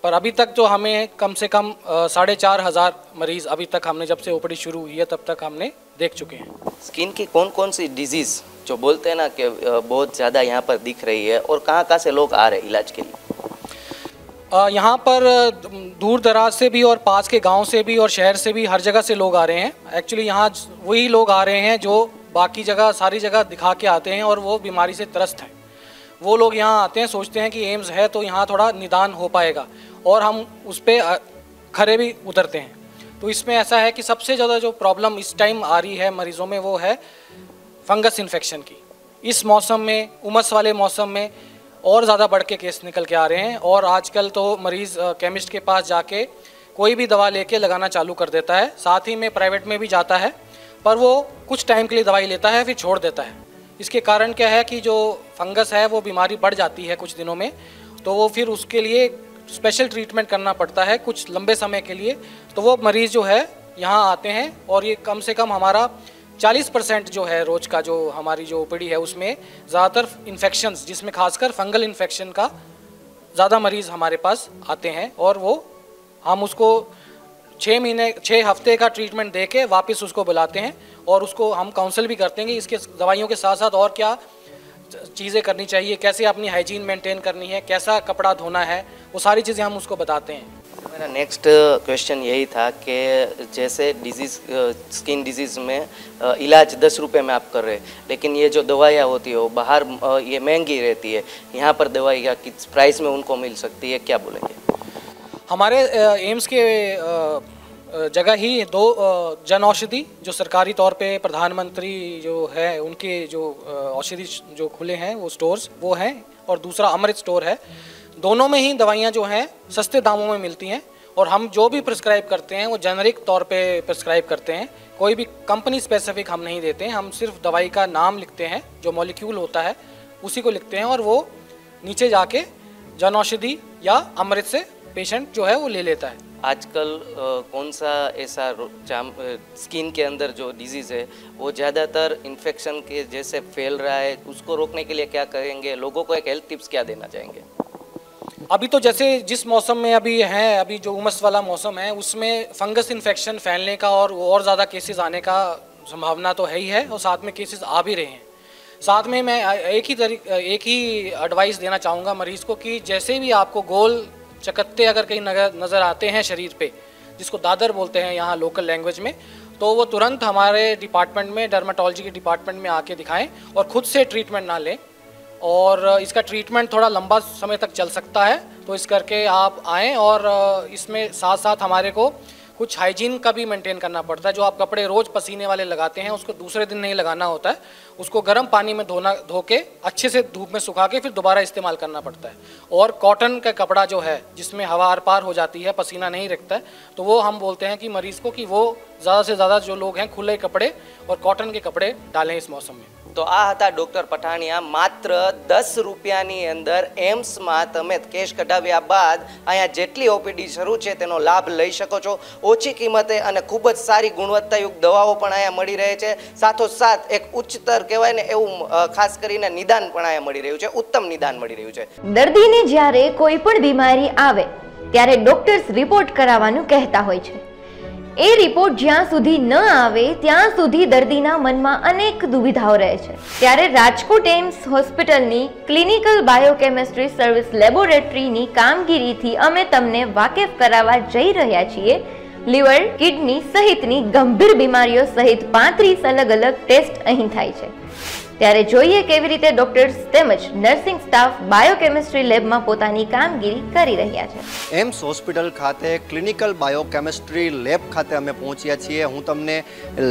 पर अभी तक तो हमें कम से कम 4,500 मरीज़ अभी तक हमने जब से ओपीडी शुरू हुई है तब तक हमने देख चुके हैं। स्किन की कौन कौन सी डिजीज़ जो बोलते हैं ना कि बहुत ज़्यादा यहाँ पर दिख रही है, और कहाँ कहाँ से लोग आ रहे हैं इलाज के लिए? यहाँ पर दूर दराज से भी और पास के गांव से भी और शहर से भी हर जगह से लोग आ रहे हैं। एक्चुअली यहाँ वही लोग आ रहे हैं जो बाकी जगह सारी जगह दिखा के आते हैं और वो बीमारी से त्रस्त हैं। वो लोग यहाँ आते हैं, सोचते हैं कि एम्स है तो यहाँ थोड़ा निदान हो पाएगा, और हम उस पर खरे भी उतरते हैं। तो इसमें ऐसा है कि सबसे ज़्यादा जो प्रॉब्लम इस टाइम आ रही है मरीज़ों में वो है फंगस इन्फेक्शन की। इस मौसम में, उमस वाले मौसम में और ज़्यादा बढ़ के केस निकल के आ रहे हैं, और आजकल तो मरीज़ केमिस्ट के पास जाके कोई भी दवा लेके लगाना चालू कर देता है। साथ ही में प्राइवेट में भी जाता है, पर वो कुछ टाइम के लिए दवाई लेता है फिर छोड़ देता है। इसके कारण क्या है कि जो फंगस है वो बीमारी बढ़ जाती है कुछ दिनों में, तो वो फिर उसके लिए स्पेशल ट्रीटमेंट करना पड़ता है कुछ लंबे समय के लिए। तो वो मरीज़ जो है यहाँ आते हैं, और ये कम से कम हमारा 40% जो है रोज का जो हमारी जो ओपीडी है उसमें ज़्यादातर इन्फेक्शंस, जिसमें खासकर फंगल इन्फेक्शन का ज़्यादा मरीज़ हमारे पास आते हैं, और वो हम उसको 6 हफ्ते का ट्रीटमेंट दे के वापस उसको बुलाते हैं, और उसको हम काउंसल भी करते हैं कि इसके दवाइयों के साथ साथ और क्या चीज़ें करनी चाहिए, कैसे अपनी हाइजीन मेंटेन करनी है, कैसा कपड़ा धोना है, वो सारी चीज़ें हम उसको बताते हैं। मेरा नेक्स्ट क्वेश्चन यही था कि जैसे डिजीज़ स्किन डिजीज़ में इलाज 10 रुपये में आप कर रहे हैं, लेकिन ये जो दवाइयाँ होती है वो बाहर ये महंगी रहती है, यहाँ पर दवाइयाँ किस प्राइस में उनको मिल सकती है, क्या बोलेंगे? हमारे एम्स के जगह ही 2 जन औषधि जो सरकारी तौर पे प्रधानमंत्री जो है उनके जो औषधि जो खुले हैं वो स्टोर्स वो हैं, और दूसरा अमृत स्टोर है। दोनों में ही दवाइयाँ जो हैं सस्ते दामों में मिलती हैं, और हम जो भी प्रिस्क्राइब करते हैं वो जेनरिक तौर पे प्रिस्क्राइब करते हैं, कोई भी कंपनी स्पेसिफिक हम नहीं देते हैं। हम सिर्फ दवाई का नाम लिखते हैं, जो मॉलिक्यूल होता है उसी को लिखते हैं, और वो नीचे जाके जन औषधि या अमृत से पेशेंट जो है वो ले लेता है। आजकल कौन सा ऐसा स्किन के अंदर जो डिजीज़ है वो ज़्यादातर इन्फेक्शन के जैसे फैल रहा है, उसको रोकने के लिए क्या करेंगे? लोगों को एक हेल्थ टिप्स क्या देना चाहेंगे? अभी तो जैसे जिस मौसम में अभी है, अभी जो उमस वाला मौसम है उसमें फंगस इन्फेक्शन फैलने का और ज़्यादा केसेस आने का संभावना तो है ही है, और साथ में केसेस आ भी रहे हैं। साथ में मैं एक ही एडवाइस देना चाहूँगा मरीज़ को कि जैसे भी आपको गोल चकत्ते अगर कहीं नज़र आते हैं शरीर पे, जिसको दादर बोलते हैं यहाँ लोकल लैंग्वेज में, तो वो तुरंत हमारे डिपार्टमेंट में, डर्माटोलॉजी के डिपार्टमेंट में आके दिखाएं और ख़ुद से ट्रीटमेंट ना लें। और इसका ट्रीटमेंट थोड़ा लंबा समय तक चल सकता है, तो इस करके आप आएँ। और इसमें साथ साथ हमारे को कुछ हाइजीन का भी मेंटेन करना पड़ता है। जो आप कपड़े रोज़ पसीने वाले लगाते हैं उसको दूसरे दिन नहीं लगाना होता है, उसको गर्म पानी में धो के अच्छे से धूप में सुखा के फिर दोबारा इस्तेमाल करना पड़ता है। और कॉटन का कपड़ा जो है जिसमें हवा आर पार हो जाती है, पसीना नहीं रखता है, तो वो हम बोलते हैं कि मरीज़ को कि वो ज़्यादा से ज़्यादा जो लोग हैं खुले कपड़े और कॉटन के कपड़े डालें इस मौसम में। तो આ હતા ડૉક્ટર પઠાણિયા। માત્ર 10 રૂપિયાની અંદર એમ્સમાં તમે કેશ કઢાવ્યા બાદ અહીંયા જેટલી ઓપીડી શરૂ છે તેનો લાભ લઈ શકો છો। ઓછી કિંમતે અને ખૂબ જ સારી ગુણવત્તાયુક્ત દવાઓ પણ અહીંયા મળી રહે છે, સાથોસાથ એક ઉચ્ચતર કહેવાય ને એવું ખાસ કરીને નિદાન પણ અહીંયા મળી રહ્યું છે, ઉત્તમ નિદાન મળી રહ્યું છે। દર્દીને જ્યારે કોઈ પણ બીમારી આવે ત્યારે ડોક્ટર્સ રિપોર્ટ કરાવવાનું કહેતા હોય છે। એ રિપોર્ટ જ્યાં સુધી ન આવે ત્યાં સુધી દર્દીના મનમાં અનેક દુવિધાઓ રહે છે। ત્યારે રાજકોટ એમ્સ હોસ્પિટલની ક્લિનિકલ બાયોકેમિસ્ટ્રી સર્વિસ લેબોરેટરીની કામગીરીથી અમે તમને વાકેફ કરાવવા જઈ રહ્યા છીએ। લીવર, કિડની સહિતની ગંભીર બીમારીઓ સહિત 35 અલગ અલગ ટેસ્ટ અહીં થાય છે। ત્યારે જોઈએ કેવી રીતે ડોક્ટર્સ તેમજ નર્સિંગ સ્ટાફ બાયોકેમિસ્ટ્રી લેબમાં પોતાની કામગીરી કરી રહ્યા છે। એમ્સ હોસ્પિટલ ખાતે ક્લિનિકલ બાયોકેમિસ્ટ્રી લેબ ખાતે અમે પહોંચ્યા છીએ। હું તમને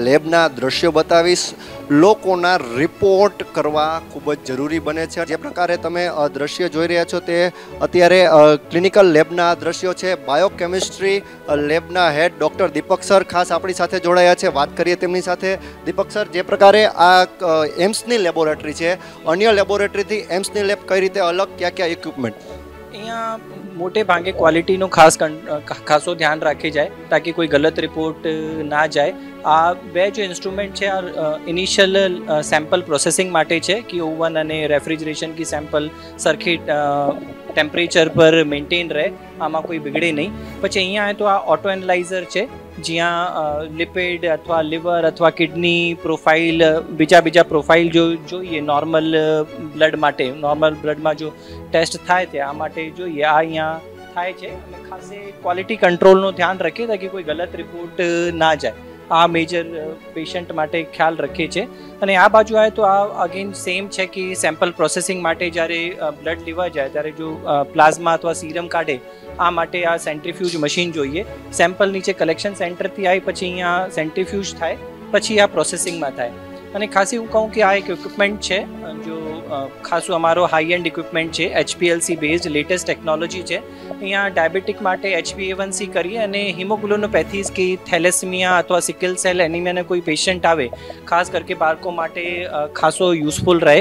લેબના દ્રશ્યો બતાવીશ। લોકોના રિપોર્ટ કરવા ખૂબ જ જરૂરી બને છે। જે પ્રકારે તમે દ્રશ્ય જોઈ રહ્યા છો તે અત્યારે ક્લિનિકલ લેબના દ્રશ્યો છે। બાયોકેમિસ્ટ્રી લેબના હેડ ડૉક્ટર દીપક સર ખાસ આપણી સાથે જોડાયા છે, વાત કરીએ તેમની સાથે। દીપક સર, જે પ્રકારે આ એમ્સની લેબોરેટરી છે, અન્ય લેબોરેટરીથી એમ્સની લેબ કઈ રીતે અલગ, ક્યાં ક્યાં ઇક્વિપમેન્ટ? અહીંયા મોટે ભાગે ક્વોલિટીનું ખાસો ધ્યાન રાખી જાય તાકી કોઈ ગલત રિપોર્ટ ના જાય। આ બે જો ઇન્સ્ટ્રુમેન્ટ છે આ ઇનિશિયલ સેમ્પલ પ્રોસેસિંગ માટે છે કે ઓવન અને રેફ્રિજરેશન की સેમ્પલ સરખી ટેમ્પરેચર પર મેન્ટેન રહે, આમાં કોઈ બિગડે નહીં। પછી અહીંયા આવે તો આ ઓટો એનાલાઇઝર છે, જ્યાં લિપિડ અથવા લિવર અથવા કિડની પ્રોફાઇલ બીજા પ્રોફાઇલ જો જોઈએ નોર્મલ બ્લડ માટે, નોર્મલ બ્લડમાં જો ટેસ્ટ થાય તે આ માટે જોઈએ આ અહીંયા થાય છે। અને ખાસે ક્વોલિટી કંટ્રોલનું ધ્યાન રાખીએ તાકી કોઈ ગલત રિપોર્ટ ના જાય, આ મેજર પેશન્ટ માટે ખ્યાલ રાખીએ છીએ। અને આ બાજુ આવે તો આ અગેન સેમ છે કે સેમ્પલ પ્રોસેસિંગ માટે જ્યારે બ્લડ લેવા જાય ત્યારે જો પ્લાઝમા અથવા સીરમ કાઢે આ માટે આ સેન્ટ્રીફ્યુજ મશીન જોઈએ। સેમ્પલ નીચે કલેક્શન સેન્ટરથી આવી પછી અહીંયા સેન્ટ્રીફ્યુજ થાય, પછી આ પ્રોસેસિંગમાં થાય। અને ખાસ એવું કહું કે આ એક ઇક્વિપમેન્ટ છે જો ખાસું અમારો હાઈ એન્ડ ઇક્વિપમેન્ટ છે, HPLC બેઝડ લેટેસ્ટ ટેકનોલોજી છે। અહીંયા ડાયાબિટીક માટે HbA1c કરીએ અને હિમોગ્લોબિનોપેથીઝ કે થેલેસેમિયા અથવા સિકલ સેલ એનિમિયાના કોઈ પેશન્ટ આવે ખાસ કરકે બાળકો માટે ખાસો યુઝફુલ રહે,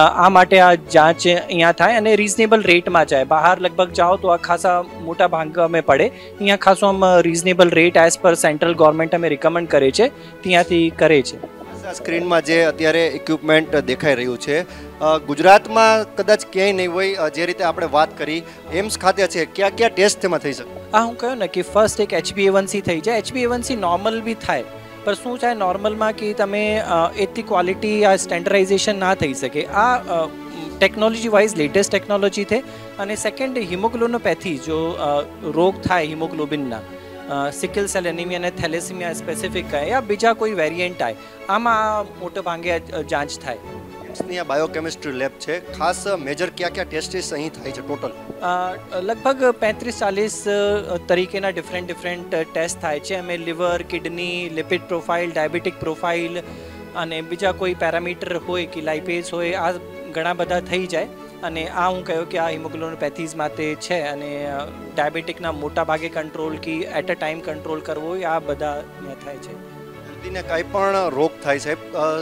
આ માટે આ જાંચ અહીંયા થાય અને રિઝનેબલ રેટમાં જાય। બહાર લગભગ જાઓ તો આ ખાસા મોટા ભાંગ અમે પડે, અહીંયા ખાસો આમ reasonable rate as per central government અમે રિકમેન્ડ કરે છે ત્યાંથી કરે છે। સ્ક્રીનમાં જે અત્યારે ઇક્વિપમેન્ટ દેખાઈ રહ્યું છે ગુજરાતમાં કદાચ ક્યાંય નહીં હોય, જે રીતે આપણે વાત કરી એમ્સ ખાતે છે, ક્યાં ક્યાં ટેસ્ટ તેમાં થઈ શકે? હા, હું કહ્યું ને કે ફર્સ્ટ એક HbA1c થઈ જાય, HbA1c નોર્મલ બી થાય, पर શું થાય નોર્મલમાં કે તમે એટલી ક્વોલિટી આ સ્ટેન્ડર્ડાઇઝેશન ના થઈ શકે। આ ટેકનોલોજી વાઇઝ લેટેસ્ટ ટેકનોલોજી છે. અને સેકન્ડ હિમોગ્લોનોપેથી જો રોગ થાય હિમોગ્લોબિનના સિકલ સેલ એનિમિયા અને થેલેસીમિયા સ્પેસિફિક કહે યા બીજા કોઈ વેરિયન્ટ આવે આમાં મોટે ભાગે જાંચ થાય. એમ્સની આ બાયોકેમિસ્ટ્રી લેબ છે, ખાસ મેજર કયા ટેસ્ટીસ અહીં થાય છે ટોટલ? લગભગ 35-40 તરીકેના ડિફરન્ટ ટેસ્ટ થાય છે. અમે liver, kidney, lipid profile, diabetic profile અને બીજા કોઈ પેરામીટર હોય કે લાઇપેઝ હોય આ ઘણા બધા થઈ જાય. અને આ હું કહ્યું કે આ હિમોગ્લોનોપેથીઝ માટે છે અને ડાયાબિટીકના મોટા ભાગે કંટ્રોલ કે એટ અ ટાઈમ કંટ્રોલ કરવો હોય આ બધા થાય છે. દર્દીને કાંઈ પણ રોગ થાય છે,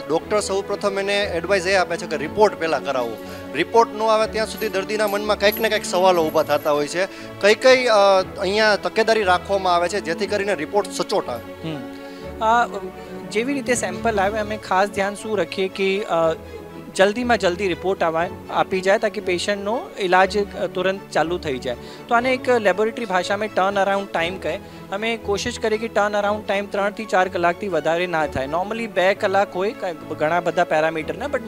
ડૉક્ટર સૌપ્રથમ એને એડવાઇસ એ આપે છે કે રિપોર્ટ પહેલાં કરાવો. રિપોર્ટ ન આવે ત્યાં સુધી દર્દીના મનમાં કંઈક ને કંઈક સવાલો ઊભા થતા હોય છે. કઈ અહીંયા તકેદારી રાખવામાં આવે છે જેથી કરીને રિપોર્ટ સચોટ આવે? જેવી રીતે સેમ્પલ આવે અમે ખાસ ધ્યાન શું રાખીએ કે જલ્દીમાં જલ્દી રિપોર્ટ આપી જાય તાકી પેશન્ટનો ઇલાજ તુરંત ચાલુ થઈ જાય. તો આને એક લેબોરેટરી ભાષામાં ટર્ન અરાઉન્ડ ટાઈમ કહે. અમે કોશિશ કરીએ કે ટર્ન અરાઉન્ડ ટાઈમ 3 થી 4 કલાકથી વધારે ના થાય. નોર્મલી 2 કલાક હોય ઘણા બધા પેરામીટરના, બટ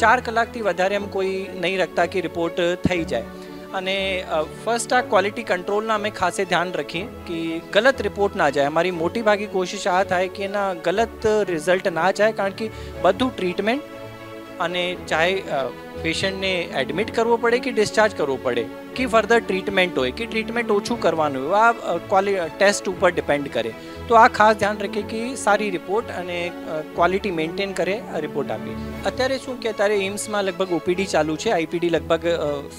4 કલાકથી વધારે એમ કોઈ નહીં રાખતા કે રિપોર્ટ થઈ જાય. અને ફર્સ્ટ આ ક્વોલિટી કંટ્રોલના અમે ખાસે ધ્યાન રાખીએ કે ગલત રિપોર્ટ ના જાય. અમારી મોટી ભાગી કોશિશ આ થાય કે એના ગલત રિઝલ્ટ ના જાય, કારણ કે બધું ટ્રીટમેન્ટ અને ચાહે પેશન્ટને એડમિટ કરવો પડે કે ડિસ્ચાર્જ કરવો પડે કે ફર્ધર ટ્રીટમેન્ટ હોય કે ટ્રીટમેન્ટ ઓછું કરવાનું હોય આ ટેસ્ટ ઉપર ડિપેન્ડ કરે. તો આ ખાસ ધ્યાન રાખે કે સારી રિપોર્ટ અને ક્વોલિટી મેન્ટેન કરે આ રિપોર્ટ આપે. અત્યારે શું કે અત્યારે એમ્સમાં લગભગ ઓપીડી ચાલુ છે. આઈપીડી લગભગ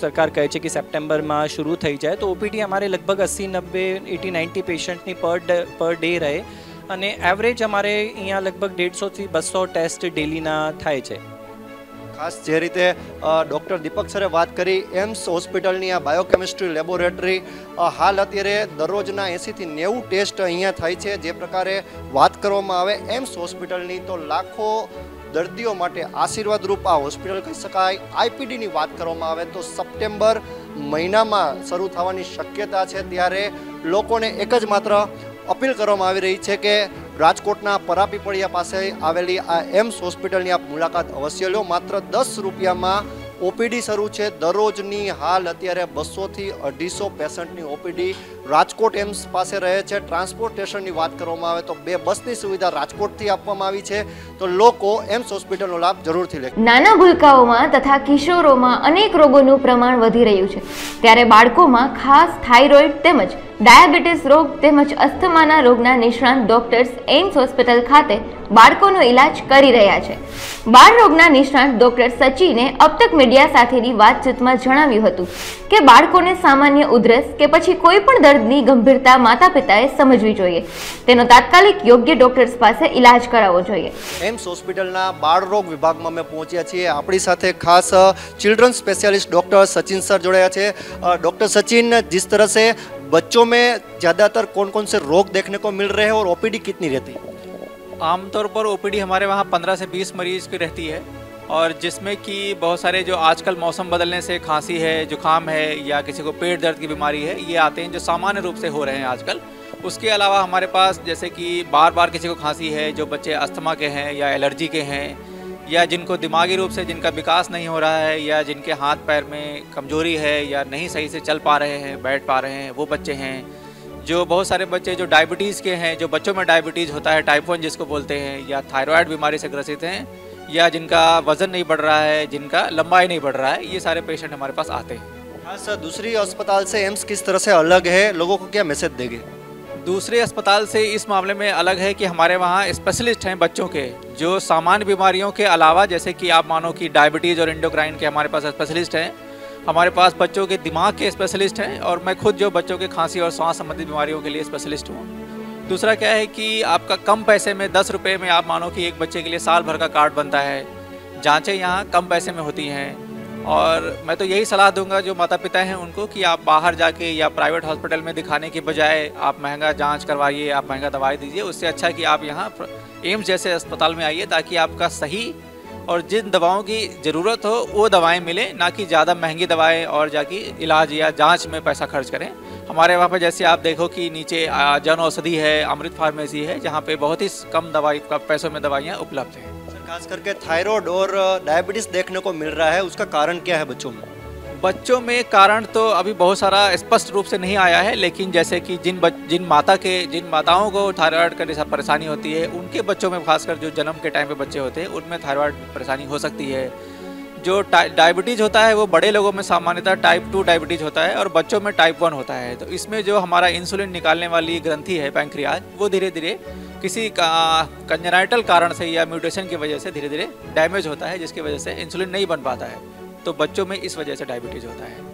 સરકાર કહે છે કે સપ્ટેમ્બરમાં શરૂ થઈ જાય. તો ઓપીડી અમારે લગભગ 80, 90, 80, 90 પેશન્ટની પર ડે રહે અને એવરેજ અમારે અહીંયા લગભગ 150 થી 200 ટેસ્ટ ડેલીના થાય છે. ખાસ જે રીતે ડૉક્ટર દીપક સરે વાત કરી, એમ્સ હોસ્પિટલની આ બાયોકેમિસ્ટ્રી લેબોરેટરી હાલ અત્યારે દરરોજના 80 થી 90 ટેસ્ટ અહીંયા થાય છે. જે પ્રકારે વાત કરવામાં આવે એમ્સ હોસ્પિટલની તો લાખો દર્દીઓ માટે આશીર્વાદરૂપ આ હોસ્પિટલ કહી શકાય. આઈપીડીની વાત કરવામાં આવે તો સપ્ટેમ્બર મહિનામાં શરૂ થવાની શક્યતા છે. ત્યારે લોકોને એક જ માત્ર અપીલ કરવામાં આવી રહી છે કે રાજકોટના પરાપીપળિયા પાસે આવેલી આ એમ્સ હોસ્પિટલની આપ મુલાકાત અવશ્ય લો. માત્ર 10 રૂપિયામાં ઓપીડી શરૂ છે. દરરોજની હાલ અત્યારે 200 થી 250 પેશન્ટની ઓપીડી રાજકોટ એમ્સ પાસે રહે છે. ટ્રાન્સપોર્ટેશનની વાત કરવામાં આવે તો 2 બસની સુવિધા રાજકોટથી આપવામાં આવી છે. તો લોકો એમ્સ હોસ્પિટલનો લાભ જરૂરથી લે. નાના ભૂલકાઓમાં તથા કિશોરોમાં અનેક રોગોનું પ્રમાણ વધી રહ્યું છે. ત્યારે બાળકોમાં ખાસ થાઇરોઇડ તેમજ ડાયાબિટીસ રોગ તેમજ અસ્થમાના રોગના નિષ્ણાંત ડોક્ટર્સ એમ્સ હોસ્પિટલ ખાતે બાળકોનો ઇલાજ કરી રહ્યા છે. બાળ રોગના નિષ્ણાંત ડોક્ટર સચિને અબતક મીડિયા સાથેની વાતચીતમાં જણાવ્યું હતું કે બાળકોને સામાન્ય ઉધરસ કે પછી કોઈ પણ દર્દની ગંભીરતા માતા પિતાએ સમજવી જોઈએ. તેનો તાત્કાલિક યોગ્ય ડોક્ટર્સ પાસે ઇલાજ કરાવવો જોઈએ. એમ્સ હોસ્પિટલના બાળ રોગ વિભાગમાં અમે પહોંચ્યા છીએ. આપણી સાથે ખાસ children specialist doctor Sachin sir जोड़े थे. डॉक्टर सचिन, जिस तरह से बच्चों में ज़्यादातर कौन कौन से रोग देखने को मिल रहे हैं और ओपीडी कितनी रहती है? आमतौर पर ओपीडी हमारे वहाँ 15 से 20 मरीज की रहती है, और जिसमें कि बहुत सारे जो आजकल मौसम बदलने से खांसी है, जुकाम है या किसी को पेट दर्द की बीमारी है, ये आते हैं जो सामान्य रूप से हो रहे हैं आजकल. उसके अलावा हमारे पास जैसे कि बार बार किसी को खांसी है, जो बच्चे अस्थमा के हैं या एलर्जी के हैं, या जिनको दिमागी रूप से जिनका विकास नहीं हो रहा है, या जिनके हाथ पैर में कमजोरी है या नहीं सही से चल पा रहे हैं, बैठ पा रहे हैं, वो बच्चे हैं. जो बहुत सारे बच्चे जो डायबिटीज़ के हैं, जो बच्चों में डायबिटीज़ होता है, टाइप 1 जिसको बोलते हैं, या थायराइड बीमारी से ग्रसित हैं, या जिनका वज़न नहीं बढ़ रहा है, जिनका लंबाई नहीं बढ़ रहा है, ये सारे पेशेंट हमारे पास आते हैं. हाँ सर, दूसरी अस्पताल से एम्स किस तरह से अलग है, लोगों को क्या मैसेज देंगे? दूसरे अस्पताल से इस मामले में अलग है कि हमारे वहाँ स्पेशलिस्ट हैं बच्चों के, जो सामान्य बीमारियों के अलावा, जैसे कि आप मानो कि डायबिटीज़ और एंडोक्राइन के हमारे पास स्पेशलिस्ट हैं. हमारे पास बच्चों के दिमाग के स्पेशलिस्ट हैं, और मैं खुद जो बच्चों के खांसी और सांस संबंधित बीमारियों के लिए स्पेशलिस्ट हूँ. दूसरा क्या है कि आपका कम पैसे में 10 रुपये में आप मानो कि एक बच्चे के लिए साल भर का कार्ड बनता है. जांचें यहाँ कम पैसे में होती हैं, और मैं तो यही सलाह दूंगा जो माता पिता हैं उनको कि आप बाहर जाके या प्राइवेट हॉस्पिटल में दिखाने के बजाय आप महंगा जांच करवाइए, आप महंगा दवाई दीजिए. उससे अच्छा कि आप यहाँ एम्स जैसे अस्पताल में आइए, ताकि आपका सही और जिन दवाओं की ज़रूरत हो वो दवाएं मिले, ना कि ज़्यादा महंगी दवाएं और जाके इलाज या जांच में पैसा खर्च करें. हमारे वहाँ पर जैसे आप देखो कि नीचे जन औषधि है, अमृत फार्मेसी है, जहाँ पे बहुत ही कम दवाई का पैसों में दवाइयाँ उपलब्ध हैं. खास करके थायराइड और डायबिटीज देखने को मिल रहा है, उसका कारण क्या है बच्चों में? बच्चों में कारण तो अभी बहुत सारा स्पष्ट रूप से नहीं आया है, लेकिन जैसे कि जिन माताओं को थायराइड का परेशानी होती है, उनके बच्चों में खासकर जो जन्म के टाइम पे बच्चे होते हैं उनमें थायराइड परेशानी हो सकती है। जो डायबिटीज़ होता है वो बड़े लोगों में सामान्यतः टाइप 2 डायबिटीज़ होता है और बच्चों में टाइप 1 होता है। तो इसमें जो हमारा इंसुलिन निकालने वाली ग्रंथि है पैंक्रियाज, वो धीरे धीरे किसी कंजेनाइटल कारण से या म्यूटेशन की वजह से धीरे धीरे डैमेज होता है, जिसकी वजह से इंसुलिन नहीं बन पाता है। तो बच्चों में इस वजह से डायबिटीज़ होता है।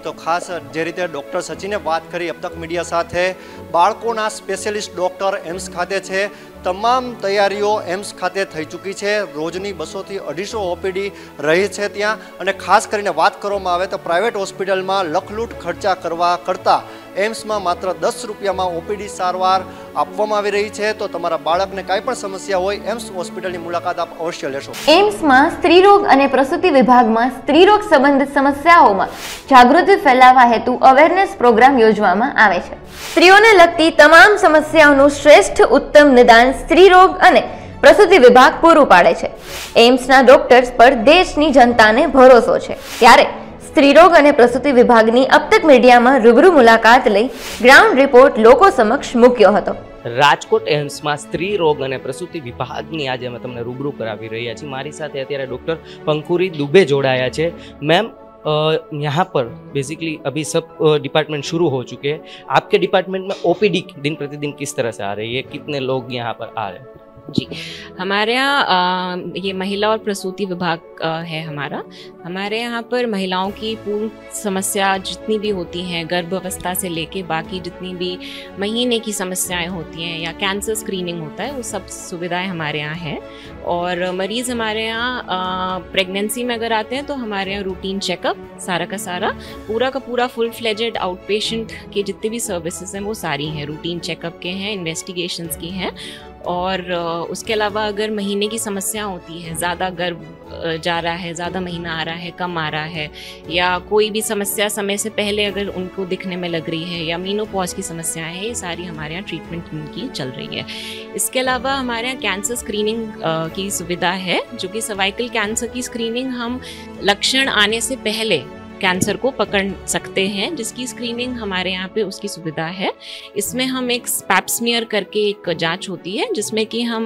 तो खास जे रीते डॉक्टर सचिने बात करी अब तक मीडिया साथे बाळकोना स्पेशलिस्ट डॉक्टर एम्स खाते छे, तमाम तैयारीओ एम्स खाते थई चूकी छे। रोजनी 200 થી 250 ओपीडी रही छे त्यां, अने खास करीने वात करवामां आवे तो प्राइवेट होस्पिટલમાં लखलूट खर्चा करवा करता एम्सમાં मात्र 10 રૂપિયામાં ओपीडी सारवार આપવામાં આવી રહી છે। તો તમારા બાળકને કાંઈ પણ સમસ્યા હોય એમ્સ હોસ્પિટલની મુલાકાત આપ અવશ્ય લેશો। એમ્સમાં સ્ત્રીરોગ અને પ્રસૂતિ વિભાગમાં સ્ત્રીરોગ સંબંધિત સમસ્યાઓમાં જાગૃતિ ફેલાવવા હેતુ અવેરનેસ પ્રોગ્રામ યોજવામાં આવે છે। સ્ત્રીઓને લગતી તમામ સમસ્યાઓનું શ્રેષ્ઠ ઉત્તમ નિદાન સ્ત્રીરોગ અને પ્રસૂતિ વિભાગ પૂરું પાડે છે। એમ્સના ડોક્ટર્સ પર દેશની જનતાને ભરોસો છે। ત્યારે સ્ત્રીરોગ અને પ્રસૂતિ વિભાગની अब तक મીડિયામાં રૂબરૂ મુલાકાત લઈ ગ્રાઉન્ડ રિપોર્ટ લોકો સમક્ષ મૂક્યો હતો। રાજકોટ એમ્સમાં સ્ત્રી રોગ અને પ્રસૂતિ વિભાગની આજે અમે તમને રૂબરૂ કરાવી રહ્યા છીએ। મારી સાથે અત્યારે ડૉક્ટર પંખુરી દુબે જોડાયા છે। મેમ, यहाँ पर बेसिकली अभी सब डिपार्टमेंट शुरू हो चुके हैं। आपके डिपार्टमेंट में ओपीडी दिन प्रतिदिन किस तरह से आ रही है, कितने लोग यहाँ पर आ रहे हैं? जी, हमारे यहाँ ये महिला और प्रसूति विभाग है हमारे यहाँ पर महिलाओं की पूर्ण समस्या जितनी भी होती हैं, गर्भावस्था से लेके बाकी जितनी भी महीने की समस्याएं होती हैं या कैंसर स्क्रीनिंग होता है, वो सब सुविधाएं हमारे यहाँ है। और मरीज़ हमारे यहाँ प्रेगनेंसी में अगर आते हैं तो हमारे यहाँ रूटीन चेकअप सारा का सारा पूरा का पूरा फुल फ्लेजेड आउट पेशेंट के जितने भी सर्विसेज हैं वो सारी हैं, रूटीन चेकअप के हैं, इन्वेस्टिगेशंस की हैं। और उसके अलावा अगर महीने की समस्या होती है, ज़्यादा गर्भ जा रहा है, ज़्यादा महीना आ रहा है, कम आ रहा है, या कोई भी समस्या समय से पहले अगर उनको दिखने में लग रही है, या मीनोपॉज की समस्याएं हैं, ये सारी हमारे यहाँ ट्रीटमेंट उनकी चल रही है। इसके अलावा हमारे यहाँ कैंसर स्क्रीनिंग की सुविधा है, जो कि सर्वाइकल कैंसर की स्क्रीनिंग हम लक्षण आने से पहले कैंसर को पकड़ सकते हैं, जिसकी स्क्रीनिंग हमारे यहाँ पे उसकी सुविधा है। इसमें हम एक पैप स्मीयर करके एक जांच होती है, जिसमें कि हम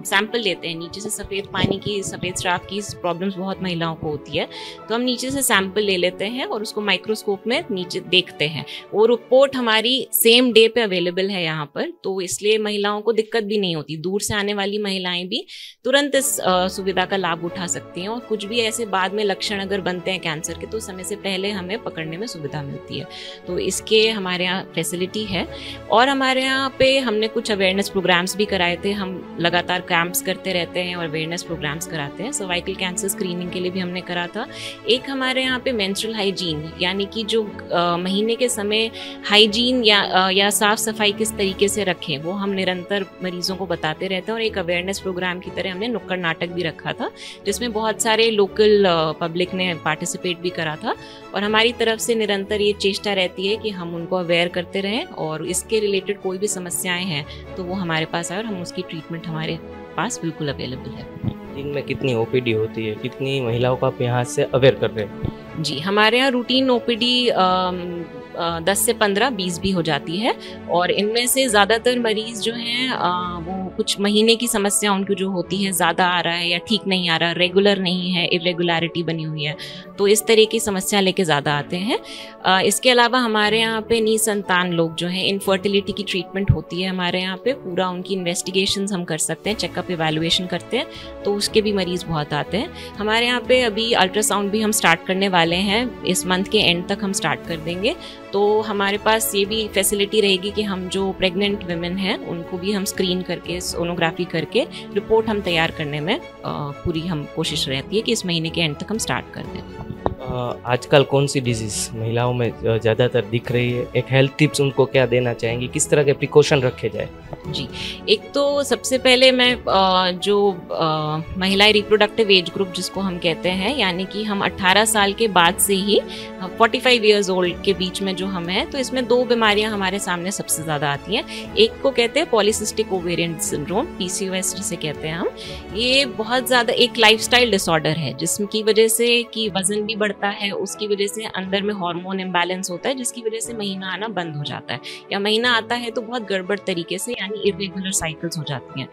सैंपल लेते हैं नीचे से, सफ़ेद पानी की, सफ़ेद स्राव की प्रॉब्लम्स बहुत महिलाओं को होती है, तो हम नीचे से सैंपल ले लेते हैं और उसको माइक्रोस्कोप में नीचे देखते हैं। वो रिपोर्ट हमारी सेम डे पे अवेलेबल है यहाँ पर, तो इसलिए महिलाओं को दिक्कत भी नहीं होती। दूर से आने वाली महिलाएं भी तुरंत इस सुविधा का लाभ उठा सकती हैं, और कुछ भी ऐसे बाद में लक्षण अगर बनते हैं कैंसर के तो समय से पहले हमें पकड़ने में सुविधा मिलती है। तो इसके हमारे यहाँ फैसिलिटी है। और हमारे यहाँ पे हमने कुछ अवेयरनेस प्रोग्राम्स भी कराए थे, हम लगातार कैंप्स करते रहते हैं और अवेयरनेस प्रोग्राम्स कराते हैं। सर्वाइकल कैंसर स्क्रीनिंग के लिए भी हमने करा था। एक हमारे यहाँ पे मेंस्ट्रुअल हाइजीन, यानी कि जो महीने के समय हाइजीन या साफ सफाई किस तरीके से रखें, वो हम निरंतर मरीजों को बताते रहते हैं। और एक अवेयरनेस प्रोग्राम की तरह हमने नुक्कड़ नाटक भी रखा था, जिसमें बहुत सारे लोकल पब्लिक ने पार्टिसिपेट भी करा था। और हमारी तरफ से निरंतर ये चेष्टा रहती है कि हम उनको अवेयर करते रहें, और इसके रिलेटेड कोई भी समस्याएं हैं तो वो हमारे पास आए, और हम उसकी ट्रीटमेंट हमारे पास बिल्कुल अवेलेबल है। दिन में कितनी ओपीडी होती है, कितनी महिलाओं को आप यहाँ से अवेयर कर रहे हैं? जी, हमारे यहाँ रूटीन ओपीडी 10 से 15, 20 भी हो जाती है। और इनमें से ज़्यादातर मरीज़ जो हैं वो कुछ महीने की समस्या उनको जो होती है, ज़्यादा आ रहा है या ठीक नहीं आ रहा, रेगुलर नहीं है, इरेगुलरिटी बनी हुई है, तो इस तरह की समस्या लेके ज़्यादा आते हैं। इसके अलावा हमारे यहाँ पे निसंतान लोग जो हैं, इनफर्टिलिटी की ट्रीटमेंट होती है हमारे यहाँ पे, पूरा उनकी इन्वेस्टिगेशंस हम कर सकते हैं, चेकअप इवैल्यूएशन करते हैं, तो उसके भी मरीज़ बहुत आते हैं। हमारे यहाँ पे अभी अल्ट्रासाउंड भी हम स्टार्ट करने वाले हैं, इस मंथ के एंड तक हम स्टार्ट कर देंगे। तो हमारे पास ये भी फैसिलिटी रहेगी कि हम जो प्रेग्नेंट वुमेन हैं उनको भी हम स्क्रीन करके, सोनोग्राफी करके रिपोर्ट हम तैयार करने में पूरी हम कोशिश रहती है कि इस महीने के एंड तक हम स्टार्ट कर दें। आजकल कौन सी डिजीज़ महिलाओं में ज़्यादातर दिख रही है, एक हेल्थ टिप्स उनको क्या देना चाहेंगी, किस तरह के प्रिकॉशन रखे जाए? जी, एक तो सबसे पहले मैं जो महिला रिप्रोडक्टिव एज ग्रुप जिसको हम कहते हैं, यानी कि हम 18 साल के बाद से ही 45 इयर्स ओल्ड के बीच में जो हम हैं, तो इसमें 2 बीमारियां हमारे सामने सबसे ज़्यादा आती हैं। एक को कहते हैं पॉलीसिस्टिक ओवेरियन सिंड्रोम, PCOS जिसे कहते हैं हम। ये बहुत ज़्यादा एक लाइफस्टाइल डिसऑर्डर है जिसकी वजह से कि वजन भी बढ़ता है, उसकी वजह से अंदर में हार्मोन इम्बैलेंस होता है, जिसकी वजह से महीना आना बंद हो जाता है, या महीना आता है तो बहुत गड़बड़ तरीके से, यानी इरेगुलर साइकिल्स हो जाती हैं।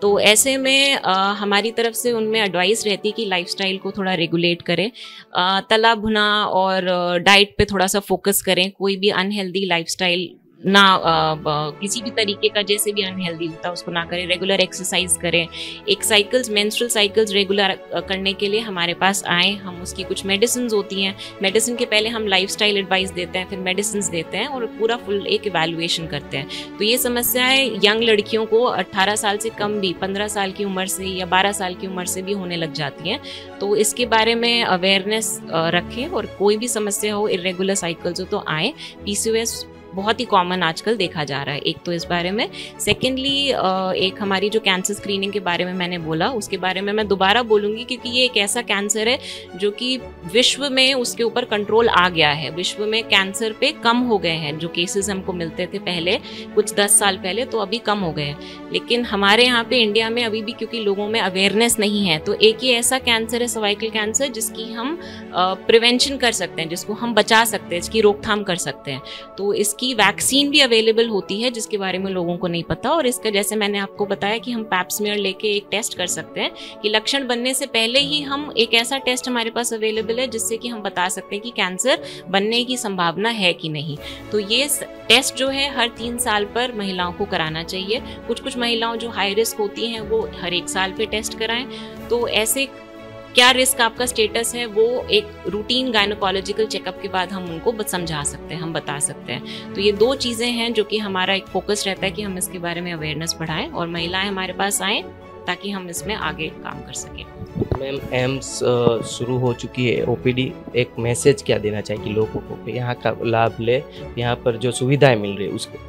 तो ऐसे में हमारी तरफ से उनमें एडवाइस रहती है कि लाइफस्टाइल को थोड़ा रेगुलेट करें, तला भुना और डाइट पे थोड़ा सा फोकस करें। कोई भी अनहेल्दी लाइफस्टाइल ना किसी भी तरीके का जैसे भी अनहेल्दी होता है उसको ना करें। रेगुलर एक्सरसाइज करें। एक साइकिल्स, मेंस्ट्रुअल साइकिल्स रेगुलर करने के लिए हमारे पास आएँ। हम उसकी कुछ मेडिसिन होती हैं, मेडिसिन के पहले हम लाइफस्टाइल एडवाइस देते हैं, फिर मेडिसिन देते हैं और पूरा फुल एक इवैल्यूएशन करते हैं। तो ये समस्याएं यंग लड़कियों को 18 साल से कम भी 15 साल की उम्र से या 12 साल की उम्र से भी होने लग जाती हैं। तो इसके बारे में अवेयरनेस रखें, और कोई भी समस्या हो, इरेगुलर साइकिल्स हो तो आएँ। PCOS बहुत ही कॉमन आजकल देखा जा रहा है, एक तो इस बारे में। सेकेंडली एक हमारी जो कैंसर स्क्रीनिंग के बारे में मैंने बोला, उसके बारे में मैं दोबारा बोलूँगी, क्योंकि ये एक ऐसा कैंसर है जो कि विश्व में उसके ऊपर कंट्रोल आ गया है। विश्व में कैंसर पे कम हो गए हैं जो केसेस हमको मिलते थे पहले, कुछ 10 साल पहले, तो अभी कम हो गए हैं। लेकिन हमारे यहाँ पे इंडिया में अभी भी क्योंकि लोगों में अवेयरनेस नहीं है, तो एक ही ऐसा कैंसर है सर्वाइकल कैंसर जिसकी हम प्रिवेंशन कर सकते हैं, जिसको हम बचा सकते हैं, इसकी रोकथाम कर सकते हैं। तो इसकी वैक्सीन भी अवेलेबल होती है जिसके बारे में लोगों को नहीं पता। और इसका जैसे मैंने आपको बताया कि हम पैप स्मीयर लेके एक टेस्ट कर सकते हैं कि लक्षण बनने से पहले ही हम एक ऐसा टेस्ट हमारे पास अवेलेबल है जिससे कि हम बता सकते हैं कि कैंसर बनने की संभावना है कि नहीं। तो ये टेस्ट जो है हर 3 साल पर महिलाओं को कराना चाहिए। कुछ महिलाओं जो हाई रिस्क होती हैं वो हर 1 साल पे टेस्ट कराएं। तो ऐसे क्या रिस्क आपका स्टेटस है वो एक रूटीन गायनोकोलॉजिकल चेकअप के बाद हम उनको समझा सकते हैं, हम बता सकते हैं। तो ये 2 चीज़ें हैं जो कि हमारा एक फोकस रहता है कि हम इसके बारे में अवेयरनेस बढ़ाएं और महिलाएं हमारे पास आएँ ताकि हम इसमें आगे काम कर सकें। मैम, एम्स शुरू हो चुकी है, OPD, एक मैसेज क्या देना चाहिए लोगों को कि यहाँ का लाभ ले, यहाँ पर जो सुविधाएं मिल रही है उसको?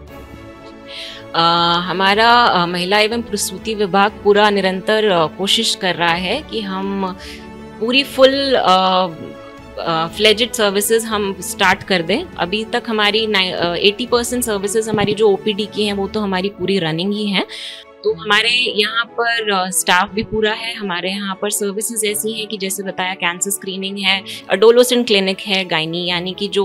हमारा महिला एवं प्रसूति विभाग पूरा निरंतर कोशिश कर रहा है कि हम पूरी फुल फ्लेजेड सर्विसेज हम स्टार्ट कर दें। अभी तक हमारी 80% सर्विसेज हमारी जो OPD की हैं वो तो हमारी पूरी रनिंग ही हैं। तो हमारे यहाँ पर स्टाफ भी पूरा है। हमारे यहाँ पर सर्विसेज ऐसी हैं कि जैसे बताया कैंसर स्क्रीनिंग है, अडोलोसेंट क्लिनिक है, गायनी यानी कि जो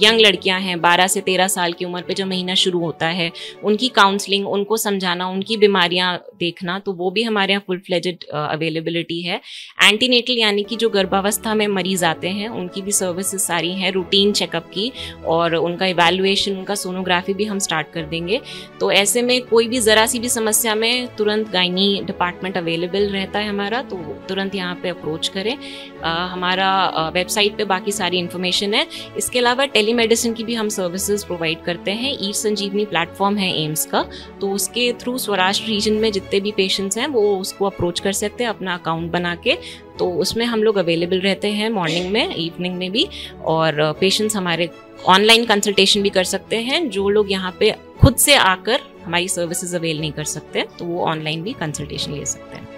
यंग लड़कियाँ हैं 12 से 13 साल की उम्र पे जब महीना शुरू होता है उनकी काउंसलिंग, उनको समझाना, उनकी बीमारियाँ देखना, तो वो भी हमारे यहाँ फुल फ्लेजेड अवेलेबिलिटी है। एंटीनेटल यानी कि जो गर्भावस्था में मरीज आते हैं उनकी भी सर्विसेज सारी हैं, रूटीन चेकअप की, और उनका इवैल्यूएशन, उनका सोनोग्राफी भी हम स्टार्ट कर देंगे। तो ऐसे में कोई भी ज़रा सी भी समस्या में तुरंत गायनी डिपार्टमेंट अवेलेबल रहता है हमारा, तो तुरंत यहाँ पे अप्रोच करें। हमारा वेबसाइट पे बाकी सारी इन्फॉर्मेशन है। इसके अलावा टेलीमेडिसिन की भी हम सर्विसेज प्रोवाइड करते हैं। ई संजीवनी प्लेटफॉर्म है एम्स का, तो उसके थ्रू स्वराष्ट्र रीजन में जितने भी पेशेंट्स हैं वो उसको अप्रोच कर सकते हैं अपना अकाउंट बना के। तो उसमें हम लोग अवेलेबल रहते हैं मॉर्निंग में, इवनिंग में भी, और पेशेंट्स हमारे ऑनलाइन कंसल्टेशन भी कर सकते हैं। जो लोग यहाँ पे खुद से आकर हमारी सर्विसेज अवेल नहीं कर सकते तो वो ऑनलाइन भी कंसल्टेशन ले सकते हैं।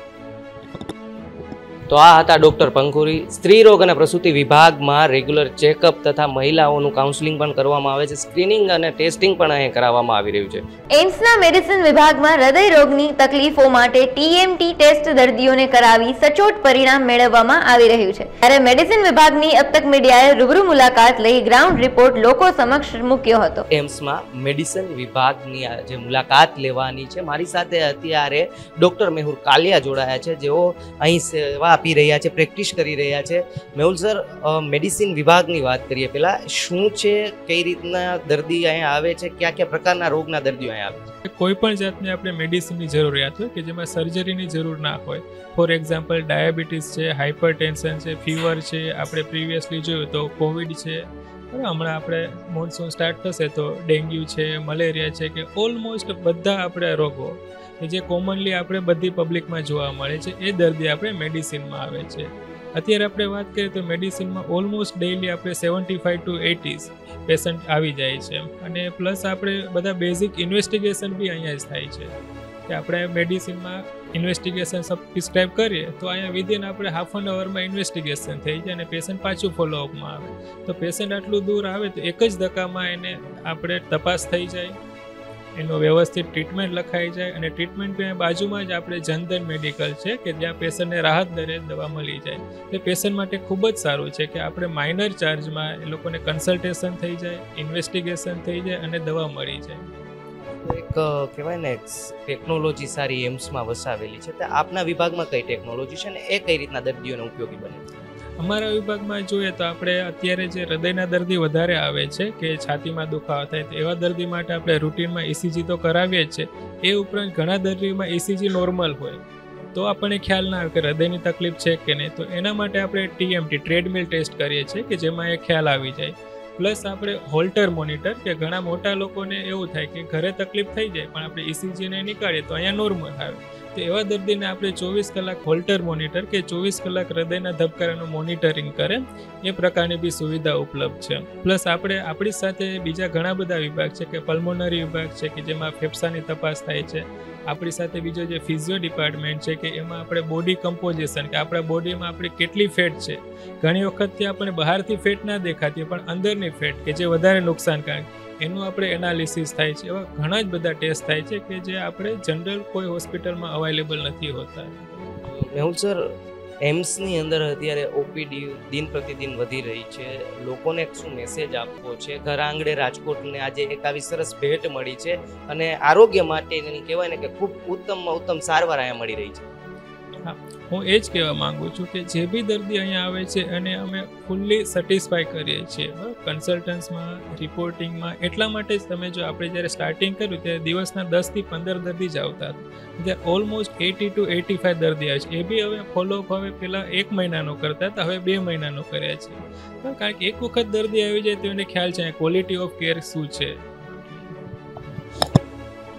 તો આ હતા ડૉક્ટર પંખુરી। સ્ત્રી રોગ અને પ્રસૂતિ વિભાગમાં રેગ્યુલર ચેકઅપ તથા મહિલાઓનું કાઉન્સેલિંગ પણ કરવામાં આવે છે, સ્ક્રીનિંગ અને ટેસ્ટિંગ પણ અહીં કરાવવામાં આવી રહ્યું છે। એમ્સના મેડિસિન વિભાગમાં હૃદય રોગની તકલીફો માટે TMT ટેસ્ટ દર્દીઓને કરાવી સચોટ પરિણામ મેળવવામાં આવી રહ્યું છે। ત્યારે મેડિસિન વિભાગની अब तक મીડિયાએ રૂબરૂ મુલાકાત લઈ ગ્રાઉન્ડ રિપોર્ટ લોકો સમક્ષ મૂક્યો હતો। એમ્સમાં મેડિસિન વિભાગની જે મુલાકાત લેવાની છે, મારી સાથે અત્યારે ડૉક્ટર મેહુલ કાલિયા જોડાયા છે, જેઓ અહીં સેવા આપી રહ્યા છે, પ્રેક્ટિસ કરી રહ્યા છે। મેહુલ સર, મેડિસિન વિભાગની વાત કરીએ પહેલા, શું છે, કઈ રીતના દર્દી અહીંયા આવે છે, કયા કયા પ્રકારના રોગના દર્દીઓ અહીંયા આવે છે? કોઈ પણ જાતની આપણે મેડિસિનની જરૂરિયાત હોય કે જેમાં સર્જરીની જરૂર ના હોય, ફોર એક્ઝામ્પલ ડાયાબિટીસ છે, હાઇપરટેન્શન છે, ફીવર છે, આપણે પ્રીવિયસલી જોયું તો કોવિડ છે, હમણાં આપણે મોન્સૂન સ્ટાર્ટ થશે તો ડેન્ગ્યુ છે, મલેરિયા છે, કે ઓલમોસ્ટ બધા આપણે રોગો કે જે કોમનલી આપણે બધી પબ્લિકમાં જોવા મળે છે એ દર્દી આપણે મેડિસિનમાં આવે છે। અત્યારે આપણે વાત કરીએ તો મેડિસિનમાં ઓલમોસ્ટ ડેઇલી આપણે 75 to 80 પેશન્ટ આવી જાય છે અને પ્લસ આપણે બધા બેઝિક ઇન્વેસ્ટિગેશન બી અહીંયા જ થાય છે કે આપણે મેડિસિનમાં ઇન્વેસ્ટિગેશન સબ પ્રિસ્ક્રાઇબ કરીએ તો અહીંયા વિધિન આપણે હાફ એન અવરમાં ઇન્વેસ્ટિગેશન થઈ જાય અને પેશન્ટ પાછું ફોલોઅપમાં આવે તો પેશન્ટ આટલું દૂર આવે તો એક જ ધક્કામાં એને આપણે તપાસ થઈ જાય, એનું વ્યવસ્થિત ટ્રીટમેન્ટ લખાઈ જાય અને ટ્રીટમેન્ટ બી બાજુમાં જ આપણે જનધન મેડિકલ છે કે જ્યાં પેશન્ટને રાહત દરે દવા મળી જાય. તે પેશન્ટ માટે ખૂબ જ સારું છે કે આપણે માઇનર ચાર્જમાં એ લોકોને કન્સલ્ટેશન થઈ જાય, ઇન્વેસ્ટિગેશન થઈ જાય અને દવા મળી જાય. એક કહેવાય ને ટેકનોલોજી સારી એમ્સમાં વસાવેલી છે, તો આપના વિભાગમાં કઈ ટેકનોલોજી છે ને એ કઈ રીતના દર્દીઓને ઉપયોગી બને? અમારા વિભાગમાં જોઈએ તો આપણે અત્યારે જે હૃદયના દર્દી વધારે આવે છે કે છાતીમાં દુખાવો થાય તો એવા દર્દી માટે આપણે રૂટીનમાં ECG તો કરાવીએ જ છે. એ ઉપરાંત ઘણા દર્દીઓમાં ECG નોર્મલ હોય તો આપણને ખ્યાલ ના આવે કે હૃદયની તકલીફ છે કે નહીં, તો એના માટે આપણે TMT ટ્રેડમિલ ટેસ્ટ કરીએ છીએ કે જેમાં એ ખ્યાલ આવી જાય. પ્લસ આપણે હોલ્ટર મોનિટર કે ઘણા મોટા લોકોને એવું થાય કે ઘરે તકલીફ થઈ જાય પણ આપણે ECG ને નીકાળીએ તો અહીંયા નોર્મલ આવે, તો એવા દર્દીને આપણે 24 કલાક હોલ્ટર મોનિટર કે 24 કલાક હૃદયના ધબકારાનું મોનિટરિંગ કરે એ પ્રકારની બી સુવિધા ઉપલબ્ધ છે. પ્લસ આપણે આપણી સાથે બીજા ઘણા બધા વિભાગ છે કે પલ્મોનરી વિભાગ છે કે જેમાં ફેફસાની તપાસ થાય છે. આપણી સાથે બીજો જે ફિઝિયો ડિપાર્ટમેન્ટ છે કે એમાં આપણે બોડી કમ્પોઝિશન કે આપણા બોડીમાં આપણી કેટલી ફેટ છે, ઘણી વખતથી આપણે બહારથી ફેટ ના દેખાતી પણ અંદરની ફેટ કે જે વધારે નુકસાનકારક એનું આપણે એનાલિસિસ થાય છે. એવા ઘણા જ બધા ટેસ્ટ થાય છે કે જે આપણે જનરલ કોઈ હોસ્પિટલમાં અવેલેબલ નથી હોતા. મેહુલ સર, એમ્સની અંદર અત્યારે ઓપીડી દિન પ્રતિદિન વધી રહી છે, લોકોને શું મેસેજ આપવો છે? ઘર આંગણે રાજકોટને આજે એક આવી સરસ ભેટ મળી છે અને આરોગ્ય માટેની કહેવાય ને કે ખૂબ ઉત્તમમાં ઉત્તમ સારવાર અહીંયા મળી રહી છે. હા, હું એ જ કહેવા માંગુ છું કે જે બી દર્દી અહીંયા આવે છે અને અમે ફૂલ્લી સેટિસ્ફાય કરીએ છીએ કન્સલ્ટન્સમાં, રિપોર્ટિંગમાં. એટલા માટે જ તમે જો આપણે જ્યારે સ્ટાર્ટિંગ કર્યું ત્યારે દિવસના 10 થી 15 દર્દી જ આવતા હતા, ત્યારે ઓલમોસ્ટ 80 to 85 દર્દી આવે છે. એ બી હવે ફોલોઅપ હવે પહેલાં 1 મહિનાનો કરતા હતા, હવે 2 મહિનાનો કર્યા છે. કારણ કે એક વખત દર્દી આવી જાય તો એને ખ્યાલ છે ક્વોલિટી ઓફ કેર શું છે.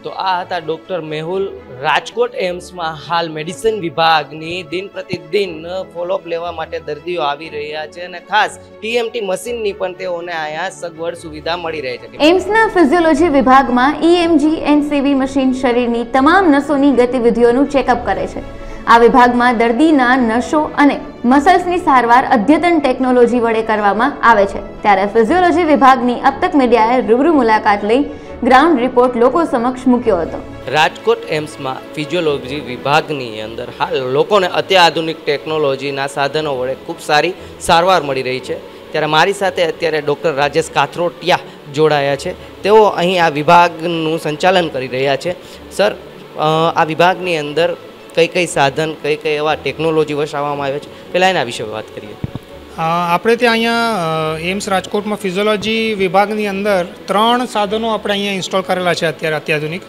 તો આ હતા ડૉક્ટર મેહુલ. રાજકોટ એમ્સમાં હાલ મેડિસિન વિભાગની દિન પ્રતિદિન ફોલોઅપ લેવા માટે દર્દીઓ આવી રહ્યા છે અને ખાસ TMT મશીનની પણ તેઓને અહીંયા સગવડ સુવિધા મળી રહી છે. એમ્સના ફિઝિયોલોજી વિભાગમાં EMG NCV મશીન શરીરની તમામ નસોની ગતિવિધિઓનું ચેકઅપ કરે છે. આ વિભાગમાં દર્દીના નસો અને મસલ્સની સારવાર અદ્યતન ટેકનોલોજી વડે કરવામાં આવે છે. ત્યારે ફિઝિયોલોજી વિભાગની અબ તક મીડિયાએ રૂબરૂ મુલાકાત લઈ ગ્રાઉન્ડ રિપોર્ટ લોકો સમક્ષ મૂક્યો હતો. રાજકોટ એમ્સમાં ફિઝિયોલોજી વિભાગની અંદર હાલ લોકોને અત્યાધુનિક ટેકનોલોજીના સાધનો વડે ખૂબ સારી સારવાર મળી રહી છે. ત્યારે મારી સાથે અત્યારે ડૉક્ટર રાજેશ કાથરોટિયા જોડાયા છે. તેઓ અહીં આ વિભાગનું સંચાલન કરી રહ્યા છે. સર, આ વિભાગની અંદર કઈ કઈ સાધન, કઈ કઈ એવા ટેકનોલોજી વસાવવામાં આવે છે, પહેલાં એના વિશે વાત કરીએ. આપણે ત્યાં અહીંયા એમ્સ રાજકોટમાં ફિઝિયોલોજી વિભાગની અંદર 3 સાધનો આપણે અહીંયા ઇન્સ્ટોલ કરેલા છે અત્યારે અત્યાધુનિક.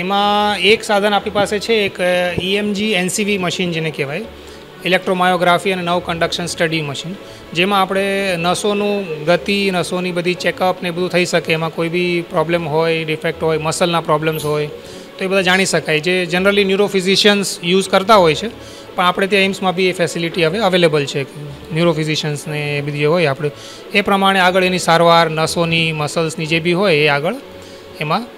એમાં એક સાધન આપણી પાસે છે, એક EMG NCV મશીન જેને કહેવાય, ઇલેક્ટ્રોમાયોગ્રાફી અને નવ કન્ડક્શન સ્ટડી મશીન, જેમાં આપણે નસોનું ગતિ, નસોની બધી ચેકઅપ ને બધું થઈ શકે. એમાં કોઈ બી પ્રોબ્લેમ હોય, ડિફેક્ટ હોય, મસલના પ્રોબ્લેમ્સ હોય તો એ બધા જાણી શકાય. જે જનરલી ન્યુરોફિઝિશિયન્સ યુઝ કરતા હોય છે પણ આપણે ત્યાં એમ્સમાં બી એ ફેસિલિટી હવે અવેલેબલ છે. ન્યુરોફિઝિશિયન્સને એ બધી જે હોય આપણે એ પ્રમાણે આગળ એની સારવાર, નસોની, મસલ્સની જે બી હોય એ આગળ એમાં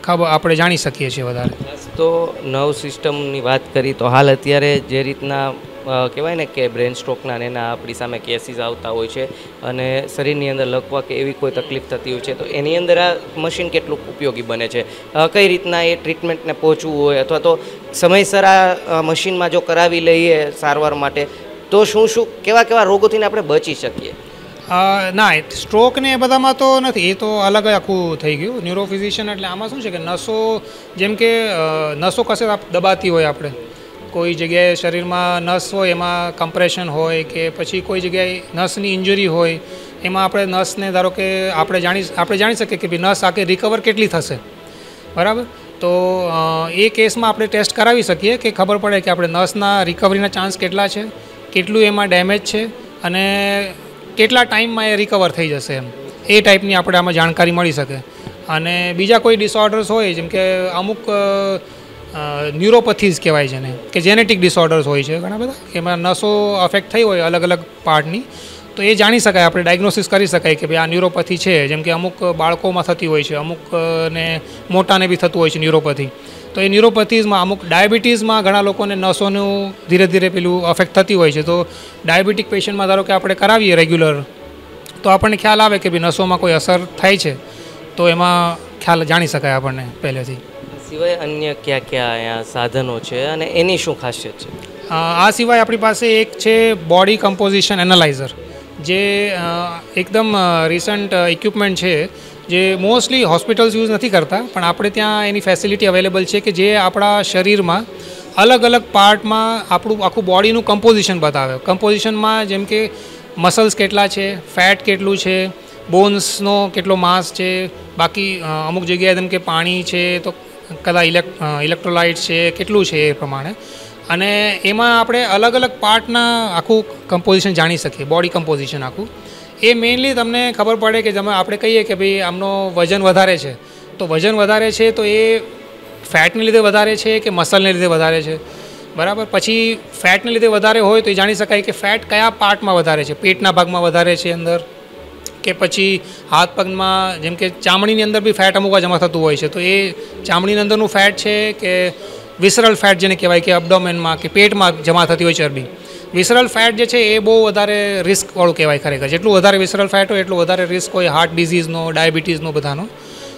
આપણે જાણી શકીએ છીએ વધારે. તો નવ સિસ્ટમની વાત કરી તો હાલ અત્યારે જે રીતના કહેવાય ને કે બ્રેન સ્ટ્રોકના એના આપણી સામે કેસીસ આવતા હોય છે અને શરીરની અંદર લકવા કે એવી કોઈ તકલીફ થતી હોય છે, તો એની અંદર આ મશીન કેટલું ઉપયોગી બને છે? કઈ રીતના એ ટ્રીટમેન્ટને પહોંચવું હોય અથવા તો સમયસર આ મશીનમાં જો કરાવી લઈએ સારવાર માટે તો શું શું કેવા કેવા રોગોથી આપણે બચી શકીએ? ના, સ્ટ્રોક ને એ બધામાં તો નથી, એ તો અલગ આખું થઈ ગયું. ન્યુરોફિઝિશિયન એટલે આમાં શું છે કે નસો, જેમ કે નસો કશે દબાતી હોય, આપણે કોઈ જગ્યાએ શરીરમાં નસ હોય એમાં કમ્પ્રેશન હોય કે પછી કોઈ જગ્યાએ નસની ઇન્જરી હોય, એમાં આપણે નસને ધારો કે આપણે જાણી શકીએ કે ભાઈ નસ આખી રિકવર કેટલી થશે, બરાબર? તો એ કેસમાં આપણે ટેસ્ટ કરાવી શકીએ કે ખબર પડે કે આપણે નસના રિકવરીના ચાન્સ કેટલા છે, કેટલું એમાં ડેમેજ છે અને કેટલા ટાઈમમાં એ રિકવર થઈ જશે. એમ એ ટાઈપની આપણે આમાં જાણકારી મળી શકે. અને બીજા કોઈ ડિસઓર્ડર્સ હોય, જેમ કે અમુક ન્યુરોપથીઝ કહેવાય છે ને, કે જેનેટિક ડિસઓર્ડર્સ હોય છે ઘણા બધા, કે એમાં નસો અફેક્ટ થઈ હોય અલગ અલગ પાર્ટની, તો એ જાણી શકાય, આપણે ડાયગ્નોસિસ કરી શકાય કે ભાઈ આ ન્યુરોપથી છે. જેમ કે અમુક બાળકોમાં થતી હોય છે, અમુકને મોટાને બી થતું હોય છે ન્યુરોપથી. તો એ ન્યુરોપથીઝમાં અમુક ડાયાબિટીસમાં ઘણા લોકોને નસોનું ધીરે ધીરે પેલું અફેક્ટ થતી હોય છે. તો ડાયાબિટીક પેશન્ટમાં ધારો કે આપણે કરાવીએ રેગ્યુલર, તો આપણને ખ્યાલ આવે કે ભાઈ નસોમાં કોઈ અસર થાય છે, તો એમાં ખ્યાલ જાણી શકાય આપણને પહેલેથી. સિવાય અન્ય કયા કયા અહીંયા સાધનો છે અને એની શું ખાસિયત છે? આ સિવાય આપણી પાસે એક છે બોડી કમ્પોઝિશન એનાલાઇઝર, જે એકદમ રિસન્ટ ઇક્વિપમેન્ટ છે, જે મોસ્ટલી હોસ્પિટલ્સ યુઝ નથી કરતા, પણ આપણે ત્યાં એની ફેસિલિટી અવેલેબલ છે કે જે આપણા શરીરમાં અલગ અલગ પાર્ટમાં આપણું આખું બોડીનું કમ્પોઝિશન બતાવે. કમ્પોઝિશનમાં જેમ કે મસલ્સ કેટલા છે, ફેટ કેટલું છે, બોન્સનો કેટલો માસ છે, બાકી અમુક જગ્યાએ જેમ કે પાણી છે તો કદાચ ઇલેક્ટ્રોલાઇટ છે કેટલું છે એ પ્રમાણે, અને એમાં આપણે અલગ અલગ પાર્ટના આખું કમ્પોઝિશન જાણી શકીએ, બોડી કમ્પોઝિશન આખું. એ મેઇનલી તમને ખબર પડે કે તમે આપણે કહીએ કે ભાઈ આમનો વજન વધારે છે, તો વજન વધારે છે તો એ ફેટને લીધે વધારે છે કે મસલને લીધે વધારે છે, બરાબર. પછી ફેટને લીધે વધારે હોય તો એ જાણી શકાય કે ફેટ કયા પાર્ટમાં વધારે છે, પેટના ભાગમાં વધારે છે અંદર, કે પછી હાથ પગમાં જેમ કે ચામડીની અંદર બી ફેટ અમુક જમા થતું હોય છે, તો એ ચામડીની અંદરનું ફેટ છે કે વિસરલ ફેટ જેને કહેવાય કે અબડોમેનમાં કે પેટમાં જમા થતી હોય ચરબી. વિસરલ ફેટ જે છે એ બહુ વધારે રિસ્કવાળું કહેવાય ખરેખર. જેટલું વધારે વિસરલ ફેટ હોય એટલું વધારે રિસ્ક હોય હાર્ટ ડિઝીઝનો, ડાયાબિટીઝનો બધાનો.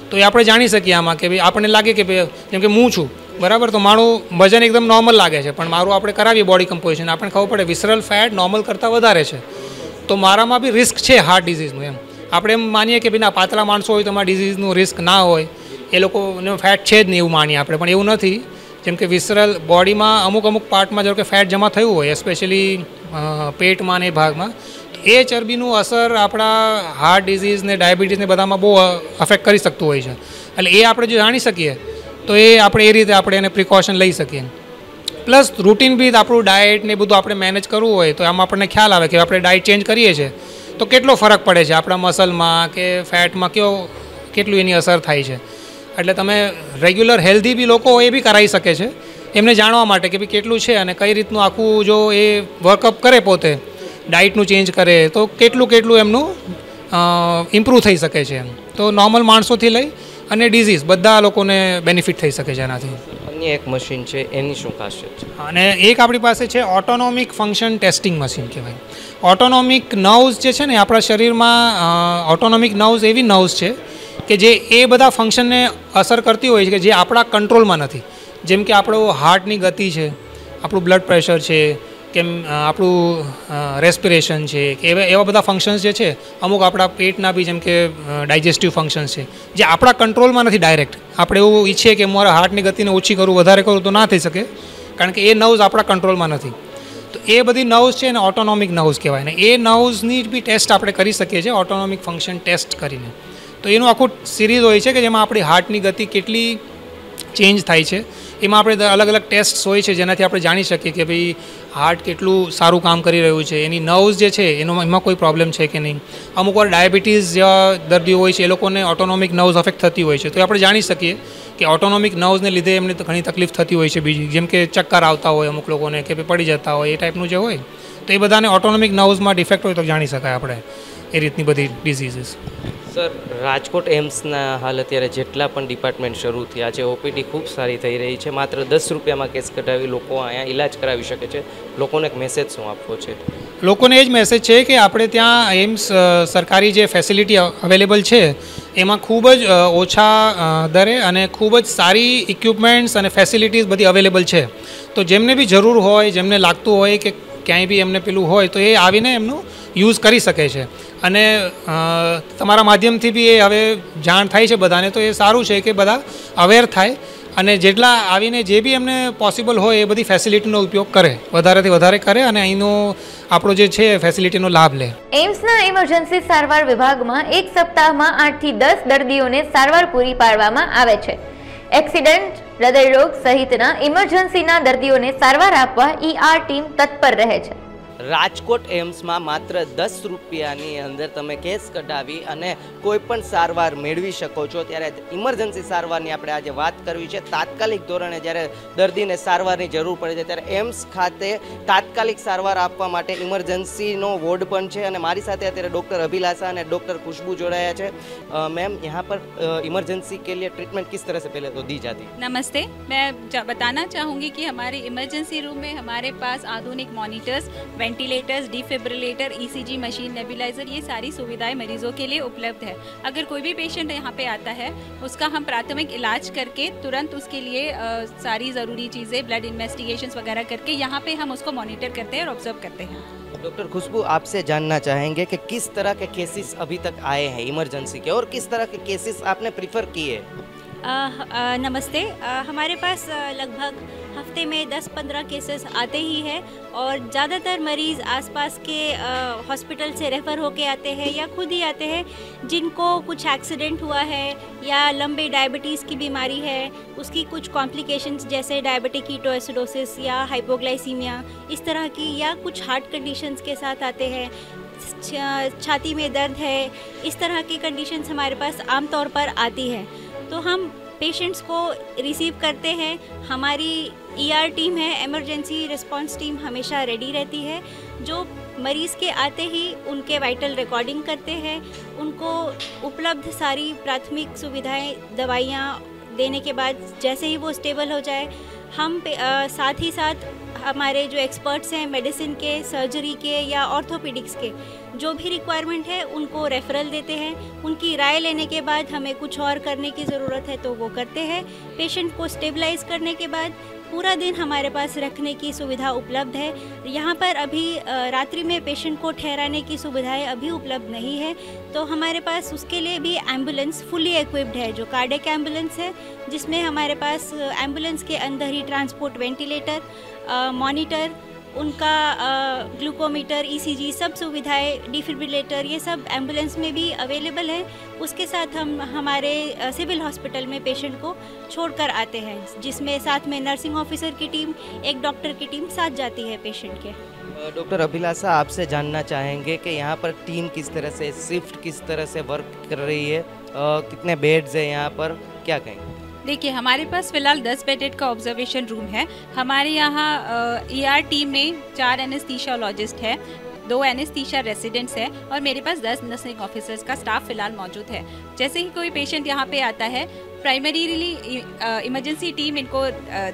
તો એ આપણે જાણી શકીએ આમાં કે ભાઈ આપણને લાગે કે ભાઈ જેમ કે હું છું, બરાબર, તો મારું વજન એકદમ નોર્મલ લાગે છે, પણ મારું આપણે કરાવીએ બોડી કમ્પોઝિશન, આપણને ખબર પડે વિસરલ ફેટ નોર્મલ કરતાં વધારે છે, તો મારામાં બી રિસ્ક છે હાર્ટ ડિઝીઝનું. એમ આપણે એમ માનીએ કે ભાઈ ના પાતળા માણસો હોય તો એમાં ડિઝીઝનું રિસ્ક ના હોય, એ લોકોને ફેટ છે જ નહીં એવું માનીએ આપણે, પણ એવું નથી. જેમ કે વિસરલ બોડીમાં અમુક પાર્ટમાં જો કે ફેટ જમા થયું હોય, એસ્પેશિયલી પેટમાં ને એ ભાગમાં, તો એ ચરબીનું અસર આપણા હાર્ટ ડિઝીઝ ને ડાયાબિટીસને બધામાં બહુ અફેક્ટ કરી શકતું હોય છે. એટલે એ આપણે જો જાણી શકીએ તો એ આપણે એ રીતે આપણે એને પ્રિકોશન લઈ શકીએ. પ્લસ રૂટીન બી આપણું ડાયટ ને બધું આપણે મેનેજ કરવું હોય તો આમાં આપણને ખ્યાલ આવે કે આપણે ડાયટ ચેન્જ કરીએ છીએ તો કેટલો ફરક પડે છે આપણા મસલમાં કે ફેટમાં, કેટલું એની અસર થાય છે. એટલે તમે રેગ્યુલર હેલ્ધી બી લોકો એ બી કરાવી શકે છે, એમને જાણવા માટે કે ભાઈ કેટલું છે અને કઈ રીતનું આખું જો એ વર્કઅપ કરે, પોતે ડાયટનું ચેન્જ કરે તો કેટલું એમનું ઇમ્પ્રૂવ થઈ શકે છે. તો નોર્મલ માણસોથી લઈ અને ડિઝીઝ બધા લોકોને બેનિફિટ થઈ શકે છે એનાથી. અન્ય એક મશીન છે એની શું ખાસિયત છે? અને એક આપણી પાસે છે ઓટોનોમિક ફંક્શન ટેસ્ટિંગ મશીન કહેવાય. ઓટોનોમિક નર્વ્સ જે છે ને આપણા શરીરમાં, ઓટોનોમિક નર્વ્સ એવી નર્વ્સ છે કે જે એ બધા ફંક્શનને અસર કરતી હોય છે કે જે આપણા કંટ્રોલમાં નથી. જેમ કે આપણું હાર્ટની ગતિ છે, આપણું બ્લડ પ્રેશર છે, કેમ આપણું રેસ્પિરેશન છે, કે એવા બધા ફંક્શન્સ જે છે, અમુક આપણા પેટના બી જેમ કે ડાયજેસ્ટિવ ફંક્શન્સ છે જે આપણા કંટ્રોલમાં નથી ડાયરેક્ટ. આપણે એવું ઈચ્છીએ કે મારા હાર્ટની ગતિને ઓછી કરું, વધારે કરું તો ના થઈ શકે, કારણ કે એ નર્વ્સ આપણા કંટ્રોલમાં નથી. તો એ બધી નર્વ્સ છે ને ઓટોનોમિક નર્વ્સ કહેવાય ને. એ નર્વ્સની બી ટેસ્ટ આપણે કરી શકીએ છીએ ઓટોનોમિક ફંક્શન ટેસ્ટ કરીને. તો એનું આખું સિરીઝ હોય છે કે જેમાં આપણી હાર્ટની ગતિ કેટલી ચેન્જ થાય છે, એમાં આપણે અલગ અલગ ટેસ્ટ હોય છે જેનાથી આપણે જાણી શકીએ કે ભાઈ હાર્ટ કેટલું સારું કામ કરી રહ્યું છે, એની નર્વ્સ જે છે એમાં કોઈ પ્રોબ્લેમ છે કે નહીં. અમુક વાર ડાયાબિટીસ જેવા દર્દીઓ હોય છે એ લોકોને ઓટોનોમિક નર્વ્સ અફેક્ટ થતી હોય છે, તો આપણે જાણી શકીએ કે ઓટોનોમિક નર્વ્સને લીધે એમને ઘણી તકલીફ થતી હોય છે બીજી, જેમ કે ચક્કર આવતા હોય અમુક લોકોને, કે પડી જતા હોય, એ ટાઈપનું જે હોય, તો એ બધાને ઓટોનોમિક નર્વ્સમાં ડિફેક્ટ હોય તો જાણી શકાય આપણે એ રીતની બધી ડિઝીઝીસ. સર, રાજકોટ એમ્સના હાલ અત્યારે જેટલા પણ ડિપાર્ટમેન્ટ શરૂ થયા છે, ઓપીડી ખૂબ સારી થઈ રહી છે. માત્ર 10 રૂપિયામાં કેસ કઢાવી લોકો અહીંયા ઇલાજ કરાવી શકે છે. લોકોને એક મેસેજ શું આપવો છે? લોકોને એ જ મેસેજ છે કે આપણે ત્યાં એમ્સ સરકારી જે ફેસિલિટી અવેલેબલ છે એમાં ખૂબ જ ઓછા દરે અને ખૂબ જ સારી ઇક્વિપમેન્ટ્સ અને ફેસિલિટીઝ બધી અવેલેબલ છે. તો જેમને બી જરૂર હોય, જેમને લાગતું હોય કે ક્યાંય બી એમને પેલું હોય તો એ આવીને એમનું યુઝ કરી શકે છે. અને તમારા માધ્યમથી બી એ હવે જાણ થાય છે બધાને, તો એ સારું છે કે બધા અવેર થાય અને જેટલા આવીને જે બી એમને પોસિબલ હોય એ બધી ફેસિલિટીનો ઉપયોગ કરે, વધારેથી વધારે કરે અને અહીંનો આપણો જે છે ફેસિલિટીનો લાભ લે. એમ્સના ઇમરજન્સી સારવાર વિભાગમાં એક સપ્તાહમાં 8 થી 10 દર્દીઓને સારવાર પૂરી પાડવામાં આવે છે. એક્સિડન્ટ, હૃદયરોગ સહિતના ઇમરજન્સીના દર્દીઓને સારવાર આપવા ER ટીમ તત્પર રહે છે. રાજકોટ એમ્સમાં માત્ર 10 રૂપિયાની અંદર તમે કેસ કઢાવી અને કોઈ પણ સારવાર મેળવી શકો છો। ત્યારે ઇમરજન્સી સારવારની આપણે આજે વાત કરવી છે। તાત્કાલિક ધોરણે જ્યારે દર્દીને સારવારની જરૂર પડે છે ત્યારે એમ્સ ખાતે તાત્કાલિક સારવાર આપવા માટે ઇમરજન્સીનો વોર્ડ પણ છે અને મારી સાથે અત્યારે ડૉક્ટર અભિલાષા અને ડૉક્ટર खुशबू जोड़ाया है। मैम, यहाँ पर इमरजेंसी के लिए ट्रीटमेंट किस तरह से पहले तो दी जाती है? नमस्ते, मैं बताना चाहूँगी कि हमारे इमरजेंसी रूम में हमारे पास आधुनिक monitors, ventilators, defibrillator, ECG machine, nebuliser, ये सारी सुविधाएं मरीजों के लिए उपलब्ध है। अगर कोई भी पेशेंट यहाँ पे आता है उसका हम प्राथमिक इलाज करके तुरंत उसके लिए सारी ज़रूरी चीज़ें, ब्लड इन्वेस्टिगेशंस वगैरह करके यहाँ पे हम उसको मॉनिटर करते हैं और ऑब्जर्व करते हैं। डॉक्टर खुशबू, आपसे जानना चाहेंगे कि किस तरह के केसेस अभी तक आए हैं इमरजेंसी के और किस तरह के केसेस आपने प्रीफर किए? नमस्ते, हमारे पास लगभग हफ्ते में 10-15 केसेस आते ही हैं और ज़्यादातर मरीज़ आसपास के हॉस्पिटल से रेफ़र होके आते हैं या खुद ही आते हैं जिनको कुछ एक्सीडेंट हुआ है या लंबे डायबिटीज़ की बीमारी है, उसकी कुछ कॉम्प्लिकेशंस जैसे डायबिटिक कीटोएसिडोसिस या हाइपोग्लाइसीमिया इस तरह की, या कुछ हार्ट कंडीशंस के साथ आते हैं, छाती में दर्द है, इस तरह की कंडीशंस हमारे पास आमतौर पर आती है। तो हम पेशेंट्स को रिसीव करते हैं। हमारी ER टीम है, एमरजेंसी रिस्पांस टीम, हमेशा रेडी रहती है, जो मरीज़ के आते ही उनके वाइटल रिकॉर्डिंग करते हैं, उनको उपलब्ध सारी प्राथमिक सुविधाएं, दवाइयाँ देने के बाद जैसे ही वो स्टेबल हो जाए, हम साथ ही साथ हमारे जो एक्सपर्ट्स हैं मेडिसिन के, सर्जरी के या ऑर्थोपेडिक्स के, जो भी रिक्वायरमेंट है उनको रेफरल देते हैं। उनकी राय लेने के बाद हमें कुछ और करने की ज़रूरत है तो वो करते हैं। पेशेंट को स्टेबलाइज करने के बाद पूरा दिन हमारे पास रखने की सुविधा उपलब्ध है। यहाँ पर अभी रात्रि में पेशेंट को ठहराने की सुविधाएं अभी उपलब्ध नहीं है, तो हमारे पास उसके लिए भी एम्बुलेंस फुली इक्विप्ड है, जो कार्डियक एम्बुलेंस है, जिसमें हमारे पास एम्बुलेंस के अंदर ही ट्रांसपोर्ट वेंटिलेटर, मॉनिटर, उनका ग्लूकोमीटर, ECG, सब सुविधाएं, डिफिब्रिलेटर, ये सब एम्बुलेंस में भी अवेलेबल है। उसके साथ हम हमारे सिविल हॉस्पिटल में पेशेंट को छोड़कर आते हैं, जिसमें साथ में नर्सिंग ऑफिसर की टीम, एक डॉक्टर की टीम साथ जाती है पेशेंट के। डॉक्टर अभिलाषा, आपसे जानना चाहेंगे कि यहाँ पर टीम किस तरह से, शिफ्ट किस तरह से वर्क कर रही है, कितने बेड्स है यहाँ पर, क्या कहेंगे? देखिए, हमारे पास फ़िलहाल 10 बेडेड का ऑब्जर्वेशन रूम है। हमारे यहाँ ER टीम में 4 एनेस्थीसियोलॉजिस्ट है, 2 एनेस्थीसिया रेसिडेंट्स है और मेरे पास 10 नर्सिंग ऑफिसर्स का स्टाफ फ़िलहाल मौजूद है। जैसे ही कोई पेशेंट यहाँ पे आता है, प्राइमरीली इमरजेंसी टीम इनको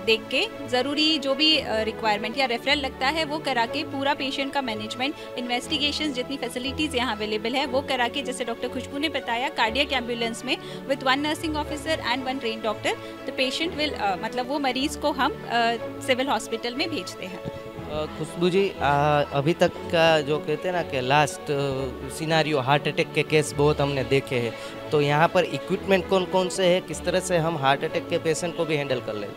देख के ज़रूरी जो भी रिक्वायरमेंट या रेफरल लगता है वो करा के पूरा पेशेंट का मैनेजमेंट, इन्वेस्टिगेशन, जितनी फैसिलिटीज़ यहाँ अवेलेबल है वो करा के, जैसे डॉक्टर खुशबू ने बताया, कार्डियक एम्बुलेंस में with 1 nursing officer and 1 train doctor, the patient will मतलब वो मरीज़ को हम सिविल हॉस्पिटल में भेजते हैं। खुशबू जी, अभी तक का जो कहते हैं ना कि लास्ट सिनारियो हार्ट अटैक के केस बहुत हमने देखे हैं, तो यहाँ पर इक्विपमेंट कौन कौन से है, किस तरह से हम हार्ट अटैक के पेशेंट को भी हैंडल कर लें?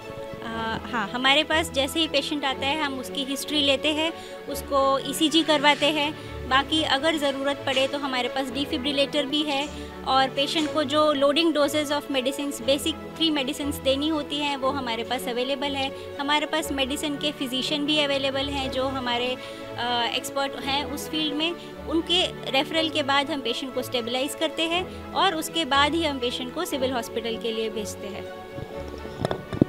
हाँ, हमारे पास जैसे ही पेशेंट आता है हम उसकी हिस्ट्री लेते हैं, उसको ECG करवाते हैं। बाकी अगर ज़रूरत पड़े तो हमारे पास डिफिब्रिलेटर भी है और पेशेंट को जो loading doses of medicine, basic 3 medicine देनी होती हैं, वो हमारे पास अवेलेबल है। हमारे पास मेडिसिन के फिजिशियन भी अवेलेबल हैं जो हमारे एक्सपर्ट हैं उस फील्ड में। उनके रेफरल के बाद हम पेशेंट को स्टेबलाइज करते हैं और उसके बाद ही हम पेशेंट को सिविल हॉस्पिटल के लिए भेजते हैं।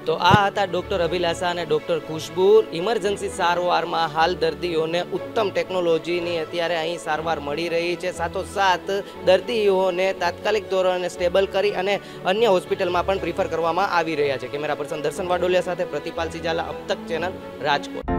तो आ था डॉक्टर अभिलाषा અને ડૉક્ટર ખુશ્બુ। ઇમરજન્સી સારવારમાં હાલ દર્દીઓને ઉત્તમ ટેકનોલોજીની અત્યારે અહીં સારવાર મળી રહી છે, સાથોસાથ દર્દીઓને તાત્કાલિક ધોરણે સ્ટેબલ કરી અને અન્ય હોસ્પિટલમાં પણ પ્રિફર કરવામાં આવી રહ્યા છે। કેમેરા પર્સન દર્શન વાડોલિયા સાથે પ્રતિપાલ સિજાલા, અબ તક ચેનલ, રાજકોટ।